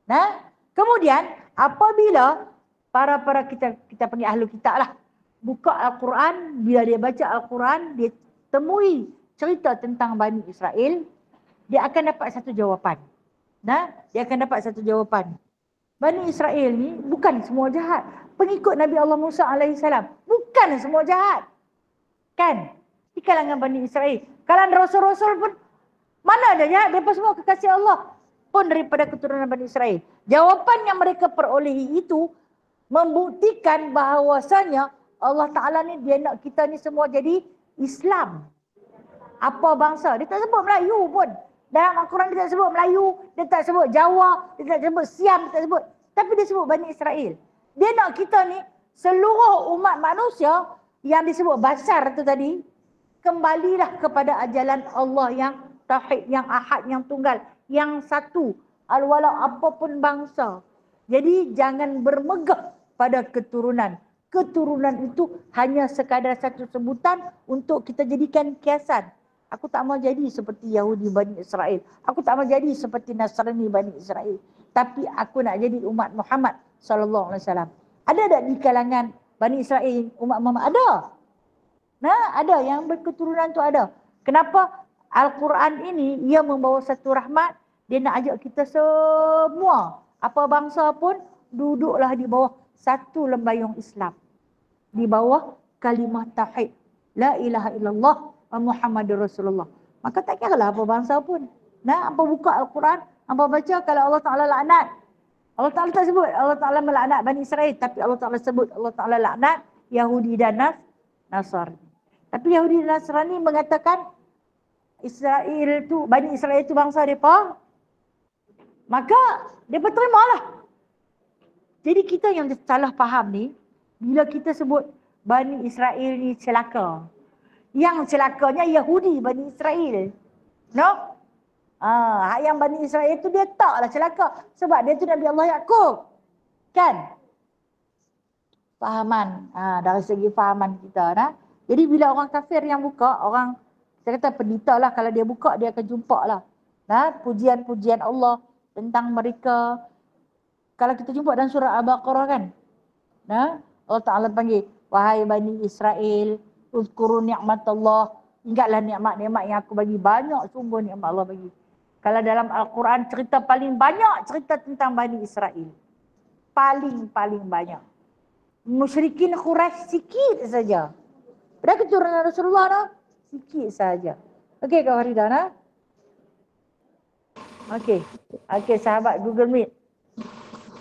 Nah, kemudian apabila para kita panggil ahli kitab lah, buka Al-Quran, bila dia baca Al-Quran, dia temui cerita tentang Bani Israel, dia akan dapat satu jawapan. Nah, dia akan dapat satu jawapan. Bani Israel ni bukan semua jahat. Pengikut Nabi Allah Musa alaihissalam bukan semua jahat. Kan? Di kalangan Bani Israel. Kalangan Rasul-Rasul pun mana ada jahat? Mereka semua kekasih Allah pun daripada keturunan Bani Israel. Jawapan yang mereka perolehi itu membuktikan bahawasanya Allah Ta'ala ni dia nak kita ni semua jadi Islam. Apa bangsa? Dia tak sebut Melayu pun. Dalam Al-Quran dia tak sebut Melayu, dia tak sebut Jawa, dia tak sebut Siam, dia tak sebut. Tapi dia sebut Bani Israel. Dia nak kita ni seluruh umat manusia yang disebut Bashar tu tadi, kembalilah kepada ajalan Allah yang Tauhid, yang Ahad, yang Tunggal, yang satu. Walau apapun bangsa. Jadi jangan bermegah pada keturunan. Keturunan itu hanya sekadar satu sebutan untuk kita jadikan kiasan. Aku tak mau jadi seperti Yahudi Bani Israel. Aku tak mau jadi seperti Nasrani Bani Israel. Tapi aku nak jadi umat Muhammad SAW. Ada tak di kalangan Bani Israel umat Muhammad? Ada. Nah, ada yang berketurunan tu ada. Kenapa? Al-Quran ini ia membawa satu rahmat. Dia nak ajak kita semua, apa bangsa pun, duduklah di bawah satu lembayung Islam. Di bawah kalimah tauhid. La ilaha illallah wa Muhammadur Rasulullah. Maka tak kira lah apa bangsa pun. Nah, apa buka Al-Quran, apa baca, kalau Allah Ta'ala laknat. Allah Ta'ala tak sebut Allah Ta'ala melaknat Bani Israel. Tapi Allah Ta'ala sebut Allah Ta'ala laknat Yahudi dan Nasrani. Tapi Yahudi dan Nasrani mengatakan Israel tu, Bani Israel tu bangsa mereka. Maka mereka terimalah. Jadi kita yang salah faham ni, bila kita sebut Bani Israel ni celaka. Yang celakanya Yahudi Bani Israel. No? Yang Bani Israel tu dia taklah celaka. Sebab dia tu Nabi Allah Yaqub. Kan? Fahaman. Dari segi fahaman kita. Nah? Jadi bila orang kafir yang buka, orang, saya kata pendeta lah, kalau dia buka dia akan jumpa lah. Nah, pujian-pujian Allah tentang mereka. Kalau kita jumpa dalam surah Al-Baqarah kan. Nah, Allah Ta'ala panggil, wahai Bani Israel, uzkuru ni'matallah. Ingatlah nikmat-nikmat yang aku bagi. Banyak sungguh nikmat Allah bagi. Kalau dalam Al-Quran cerita paling banyak cerita tentang Bani Israel. Paling banyak. Musyrikin Quraisy sikit saja. Pada keturunan Rasulullah dah, sikit saja. Okey Kak Farida nah? Okey, sahabat Google Meet.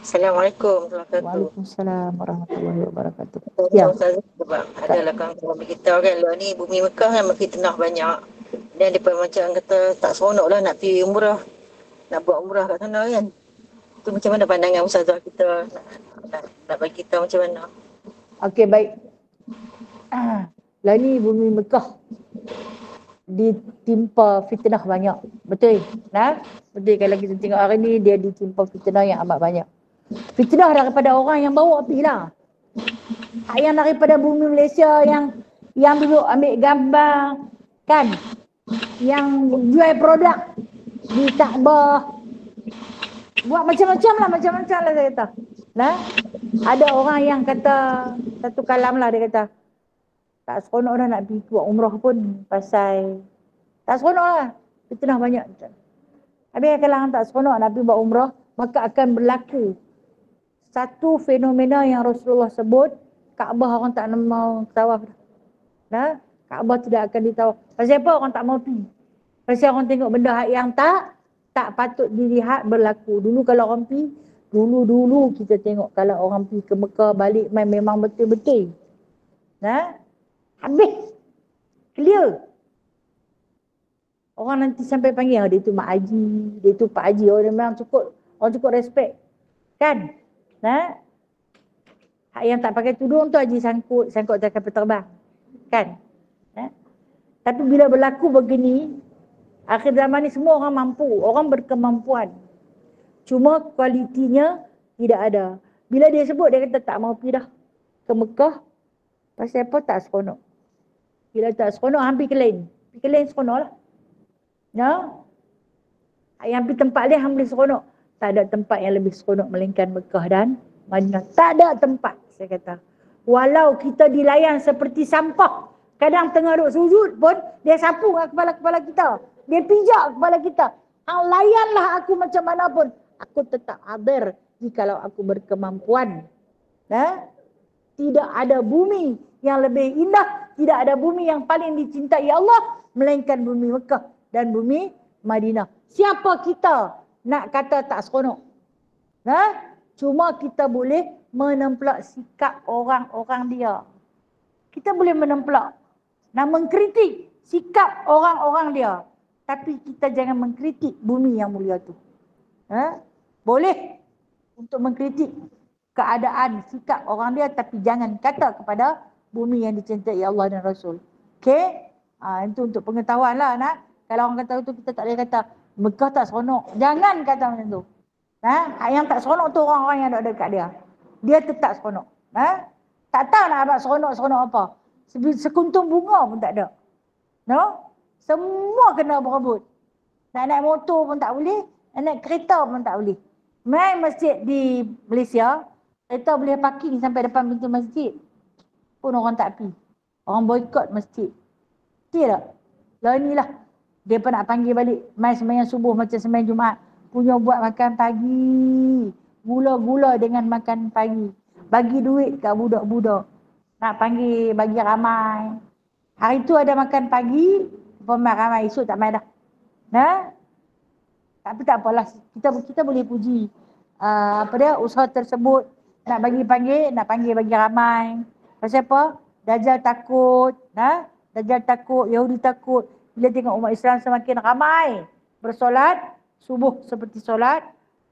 Assalamualaikum warahmatullahi wabarakatuh. Waalaikumsalam warahmatullahi wabarakatuh. Ya. Sebab adalah kawan-kawan kita kan, luar ni bumi Mekah kan fitnah banyak. Dan dia macam kata tak seronok lah nak pergi umrah. Nak buat umrah kat sana kan. Tu macam mana pandangan ustazah kita nak bagi kita macam mana? Okey, baik. Lah ni bumi Mekah ditimpa fitnah banyak. Betul? Nah, betul kalau kita tengok hari ni dia ditimpa fitnah yang amat banyak. Fitnah daripada orang yang bawa api lah. Yang daripada bumi Malaysia yang duduk ambil gambar kan, yang jual produk di Kaabah, buat macam-macam lah saya kata. Nah, ada orang yang kata satu kalam lah, dia kata tak seronok dah nak pergi buat umrah pun pasal tak seronok lah, fitnah banyak. Habis kalau tak seronok nak pergi buat umrah, maka akan berlaku Satu fenomena yang Rasulullah sebut, Kaabah orang tak mau tawaf. Nah, Kaabah tidak akan ditawaf. Pasal apa orang tak mau pergi? Pasal orang tengok benda yang tak patut dilihat berlaku. Dulu kalau orang pergi, dulu kita tengok kalau orang pergi ke Mekah balik memang betul-betul. Nah, habis. Clear. Orang nanti sampai panggil, dia tu Mak Haji, dia tu Pak Haji. Orang memang orang cukup respect. Kan? Nah, hak yang tak pakai tudung tu Haji sangkut atas kapal terbang. Kan? Nah, tapi bila berlaku begini, akhir zaman ni semua orang mampu, orang berkemampuan. Cuma kualitinya tidak ada. Bila dia sebut, dia kata tak mau pergi dah ke Mekah. Pasal apa? Tak seronok. Bila tak seronok, hampir kelain. Pergi kelain seronok lah. Ya? Yang pergi tempat dia hampir seronok. Tak ada tempat yang lebih seronok melainkan Mekah dan Madinah. Tak ada tempat, saya kata. Walau kita dilayan seperti sampah. Kadang tengah duduk sujud pun, dia sapu dengan kepala-kepala kita. Dia pijak kepala kita. Layanlah aku macam mana pun. Aku tetap hadir jikalau aku berkemampuan. Nah, tidak ada bumi yang lebih indah. Tidak ada bumi yang paling dicintai Allah. Melainkan bumi Mekah dan bumi Madinah. Siapa kita nak kata tak seronok? Nah, cuma kita boleh menemplak sikap orang-orang dia. Kita boleh menemplak dan mengkritik sikap orang-orang dia. Tapi kita jangan mengkritik bumi yang mulia tu. Boleh untuk mengkritik keadaan sikap orang dia, tapi jangan kata kepada bumi yang dicintai Allah dan Rasul. Okey? Itu untuk pengetahuan lah nak. Kalau orang kata itu, kita tak boleh kata Mekah tak seronok. Jangan kata macam tu. Yang tak seronok tu orang-orang yang ada dekat dia. Dia tetap seronok. Tak tahu nak abang seronok apa. Sekuntum bunga pun tak ada. No? Semua kena berebut. Nak naik motor pun tak boleh. Nak naik kereta pun tak boleh. Main masjid di Malaysia, kereta boleh parking sampai depan pintu masjid. Pun orang tak pergi. Orang boikot masjid. Betul tak? Lah inilah. Dia pun nak panggil balik. Mai sembahyang subuh macam sembahyang Jumaat. Punya buat makan pagi. Gula-gula dengan makan pagi. Bagi duit kat budak-budak. Nak panggil bagi ramai. Hari tu ada makan pagi. Pemain ramai. Esok tak main dah. Tapi tak apalah. Kita boleh puji. Usaha tersebut. Nak bagi panggil. Nak panggil bagi ramai. Pasal apa? Dajjal takut. Dajjal takut. Yahudi takut. Bila tengok umat Islam semakin ramai bersolat, subuh seperti solat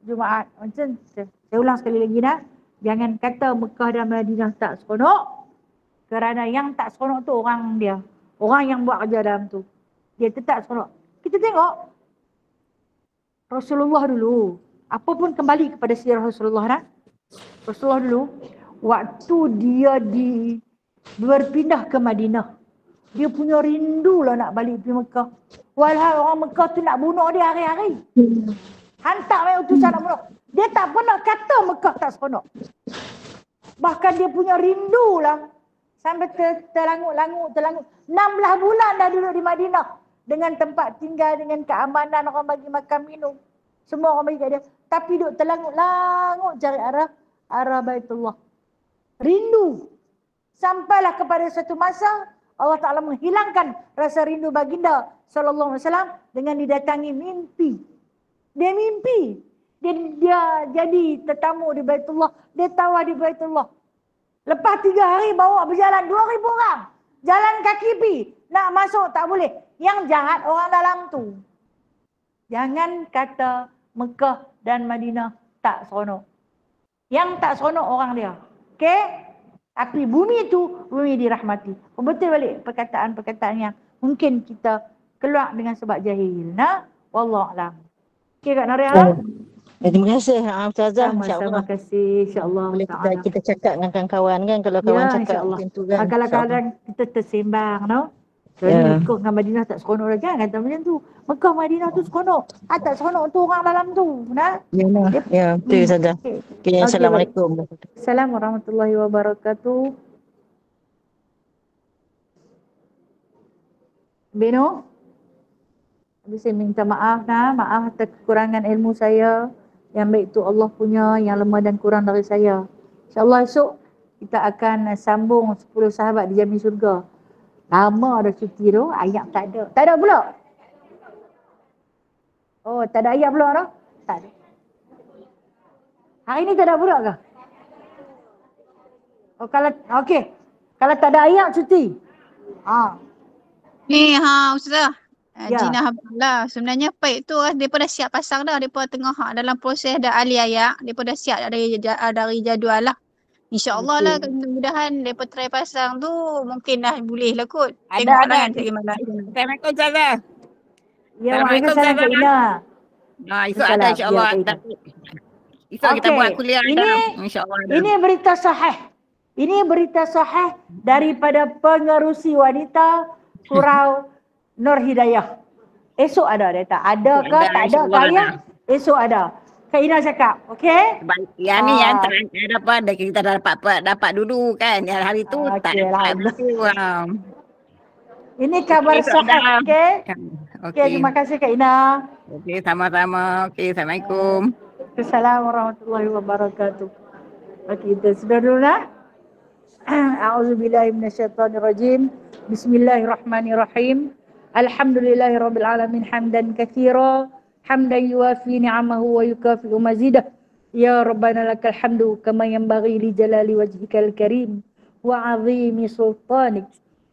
Jumaat. Macam saya ulang sekali lagi nak. Jangan kata Mekah dan Madinah tak seronok. Kerana yang tak seronok tu orang dia. Orang yang buat kerja dalam tu. Dia tetap seronok. Kita tengok Rasulullah dulu. Apa pun kembali kepada sejarah Rasulullah nak. Rasulullah dulu, waktu dia berpindah ke Madinah, dia punya rindu lah nak balik pergi Mekah. Walhal orang Mekah tu nak bunuh dia hari-hari. Hantar main utusan nak bunuh. Dia tak pernah kata Mekah tak seronok. Bahkan dia punya rindu lah. Sampai terlangut. 16 bulan dah duduk di Madinah. Dengan tempat tinggal, dengan keamanan, orang bagi makan minum. Semua orang bagi kat dia. Tapi duduk terlangut cari arah Baitullah. Rindu. Sampailah kepada satu masa, Allah Ta'ala menghilangkan rasa rindu baginda sallallahu alaihi wasallam dengan didatangi mimpi. Dia mimpi. Dia jadi tetamu di Baitullah. Dia tawaf di Baitullah. Lepas 3 hari bawa berjalan 2,000 orang. Jalan kaki pi. Nak masuk tak boleh. Yang jahat orang dalam tu. Jangan kata Mekah dan Madinah tak seronok. Yang tak seronok orang dia. Okey? Tapi bumi itu, bumi dirahmati. Betul balik perkataan-perkataan yang mungkin kita keluar dengan sebab jahil. Wallahualam. Okey Kak Nariah? Terima kasih Ustazah. Terima kasih. InsyaAllah. Boleh kita cakap dengan kawan-kawan kan. Kalau kawan cakap macam tu kan. Kadang-kadang kita tersembang. Mekah dengan Madinah tak seronok dah. Jangan kata macam tu. Mekah Madinah tu seronok. Tak seronok tu orang dalam tu. Ya, betul Ustazah. Okay, Assalamualaikum. Assalamualaikum warahmatullahi wabarakatuh. Beno, saya minta maaf maaf atas kekurangan ilmu saya. Yang baik itu Allah punya, yang lemah dan kurang dari saya. InsyaAllah esok kita akan sambung 10 sahabat di Jamin Surga. Lama dah cuti tu, ayat tak ada. Tak ada pula? Oh, tak ada ayat pula dah? Tak ada. Hari ni tak ada pula ke? Oh, kalau, okey. Kalau tak ada ayat, cuti. Ni Ustazah. Ya. Jinah Abdullah. Sebenarnya paik tu mereka dah siap pasang dah. Mereka tengah dalam proses dah ahli ayat. Mereka dah siap dari jadual lah. InsyaAllah lah, mudah-mudahan mereka try pasang tu mungkin dah boleh lah kot. Tengok lah kan bagaimana. Assalamualaikum Ustazah. Ya, waalaikumsalam Kak Ina. Esok ada insyaAllah. Esok kita buat kuliah. InsyaAllah. Ini berita sahih. Ini berita sahih daripada pengerusi wanita Surau Nur Hidayah. Esok ada data. Ada ke tak ada kaya? Esok ada. Kak Ina cakap, okey? Yang ni yang dapat kita dah dapat dulu kan. Yang hari tu tak dapat. Ini kabar sahih, okey? Okey, terima kasih Kak Ina. Okey, sama-sama. Okey, Assalamualaikum. Assalamualaikum warahmatullahi wabarakatuh. Okey, kita sudah dulu dah. A'udzubillahi minasyaitonirrajim. Bismillahirrahmanirrahim. Alhamdulillahirabbil alamin hamdan katsira, hamdan yuwafi ni'amahu wa yukafi'u mazidah. Ya Rabbana lakal hamdu kama yanbaghi li jalali wajhikal karim wa 'azimi sultanik.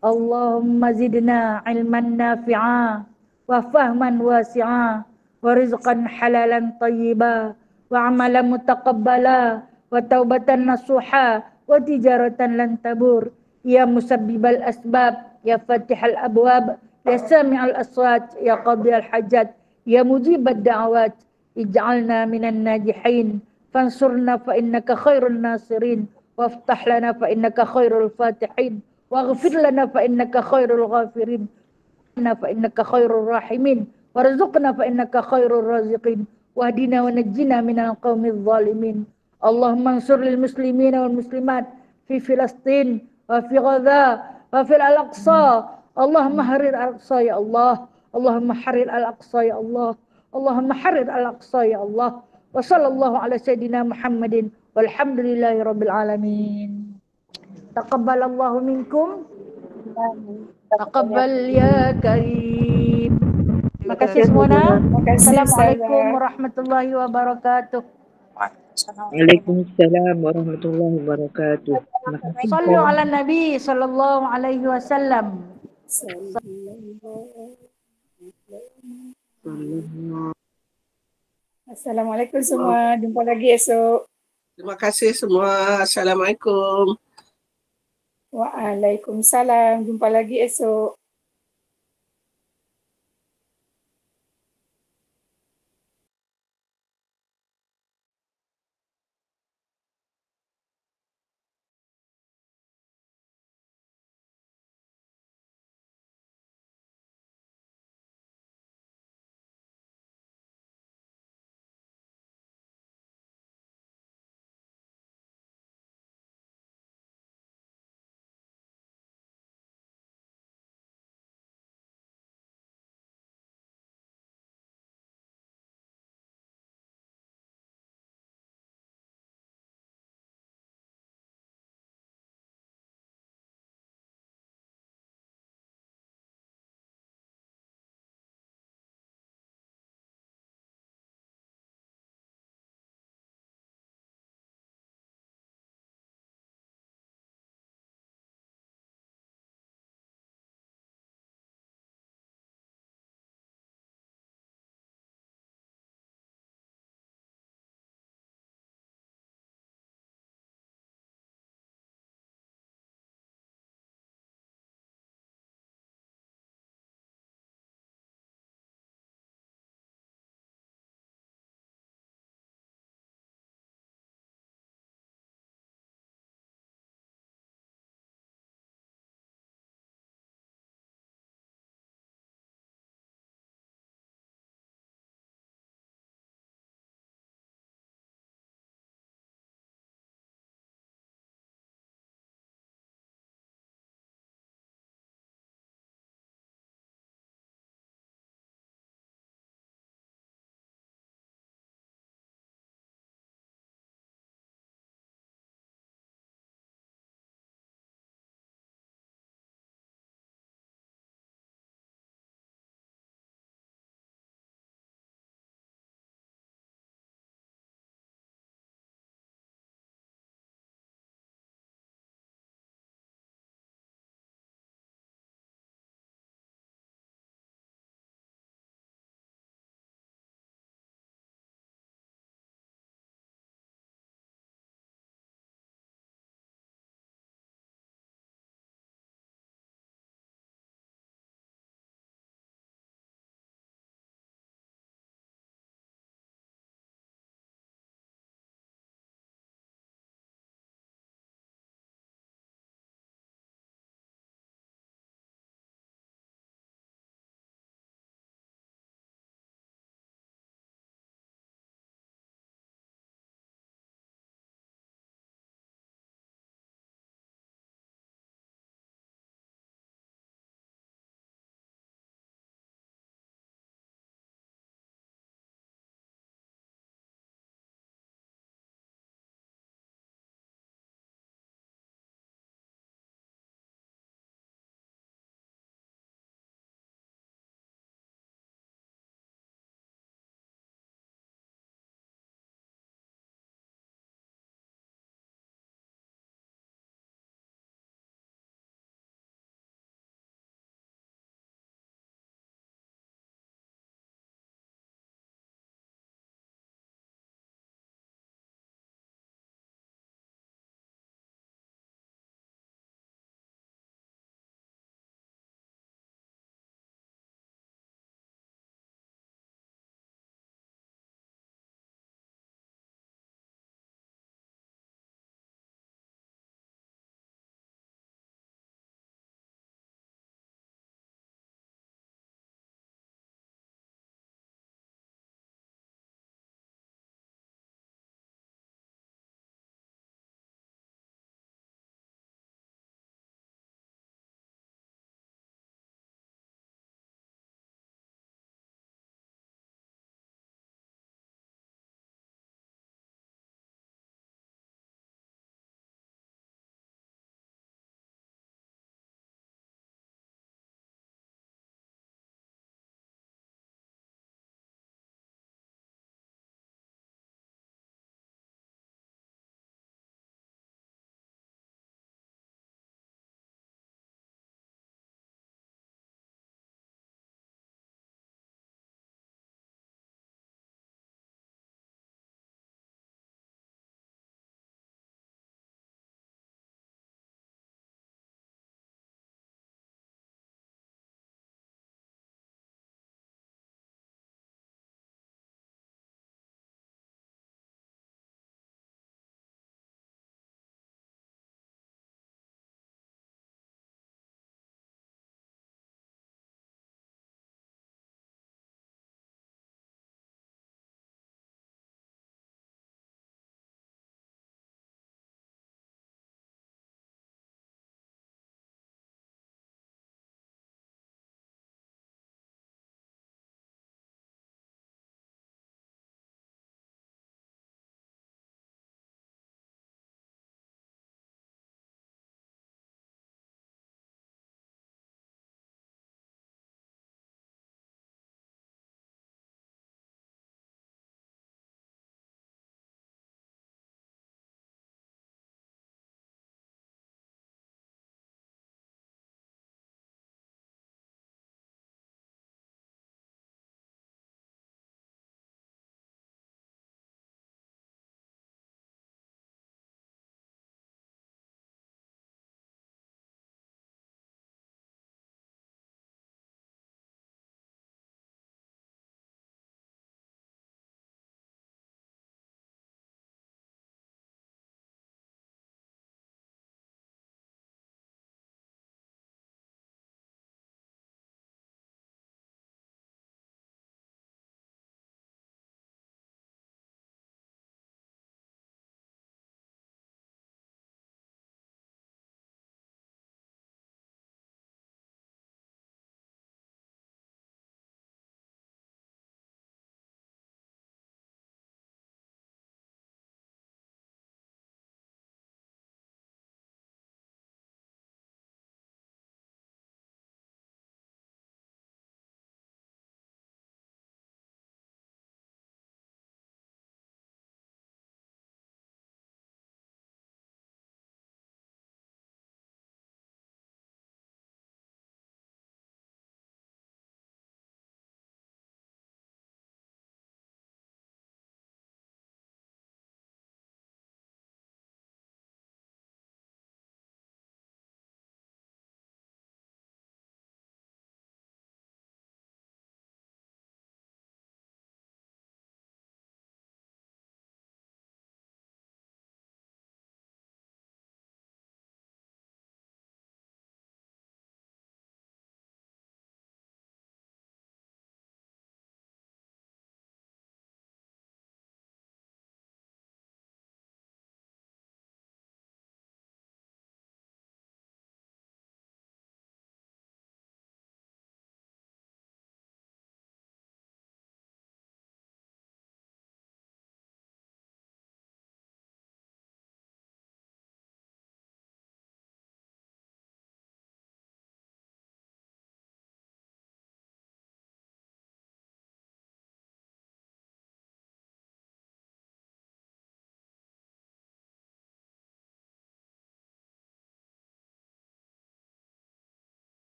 Allahumma zidna ilman nafi'a wa fahman wasi'a wa rizqan halalan tayyiba wa amalan mutaqabbala wa taubatan nasuha wa tijaratan lan tabur. Ya musabbibal asbab, ya fatihal abwab, ya sami'al aswat, ya qadiyal hajat, ya mujibad da'awat. Ij'alna minan najihin, fansurna fa innaka khairun nasirin, waftah lana fa innaka khairul fatihin, waghfir lana fa innaka khairul ghafirin, fa innaka khairul rahimin, warzuqna fa innaka khairul raziqin, wahdina wa najjina minal qawmidh zalimin. Allahumma ansur lil muslimina wal muslimat fi Filastin wa fi Gaza wa fil Al-Aqsa. Allahumma harir Al-Aqsa ya Allah. Allahumma harir Al-Aqsa ya Allah. Allahumma harir Al-Aqsa ya Allah. Wa sallallahu ala sayyidina Muhammadin walhamdulillahi rabbil alamin. Taqabbalallahu minkum. Taqabbal ya karim. Terima kasih semua. Assalamualaikum warahmatullahi wabarakatuh. Waalaikumsalam warahmatullahi wabarakatuh. Sallu ala Nabi sallallahu alaihi wasallam. Assalamualaikum semua. Jumpa lagi esok. Terima kasih semua. Assalamualaikum. Waalaikumsalam. Jumpa lagi esok.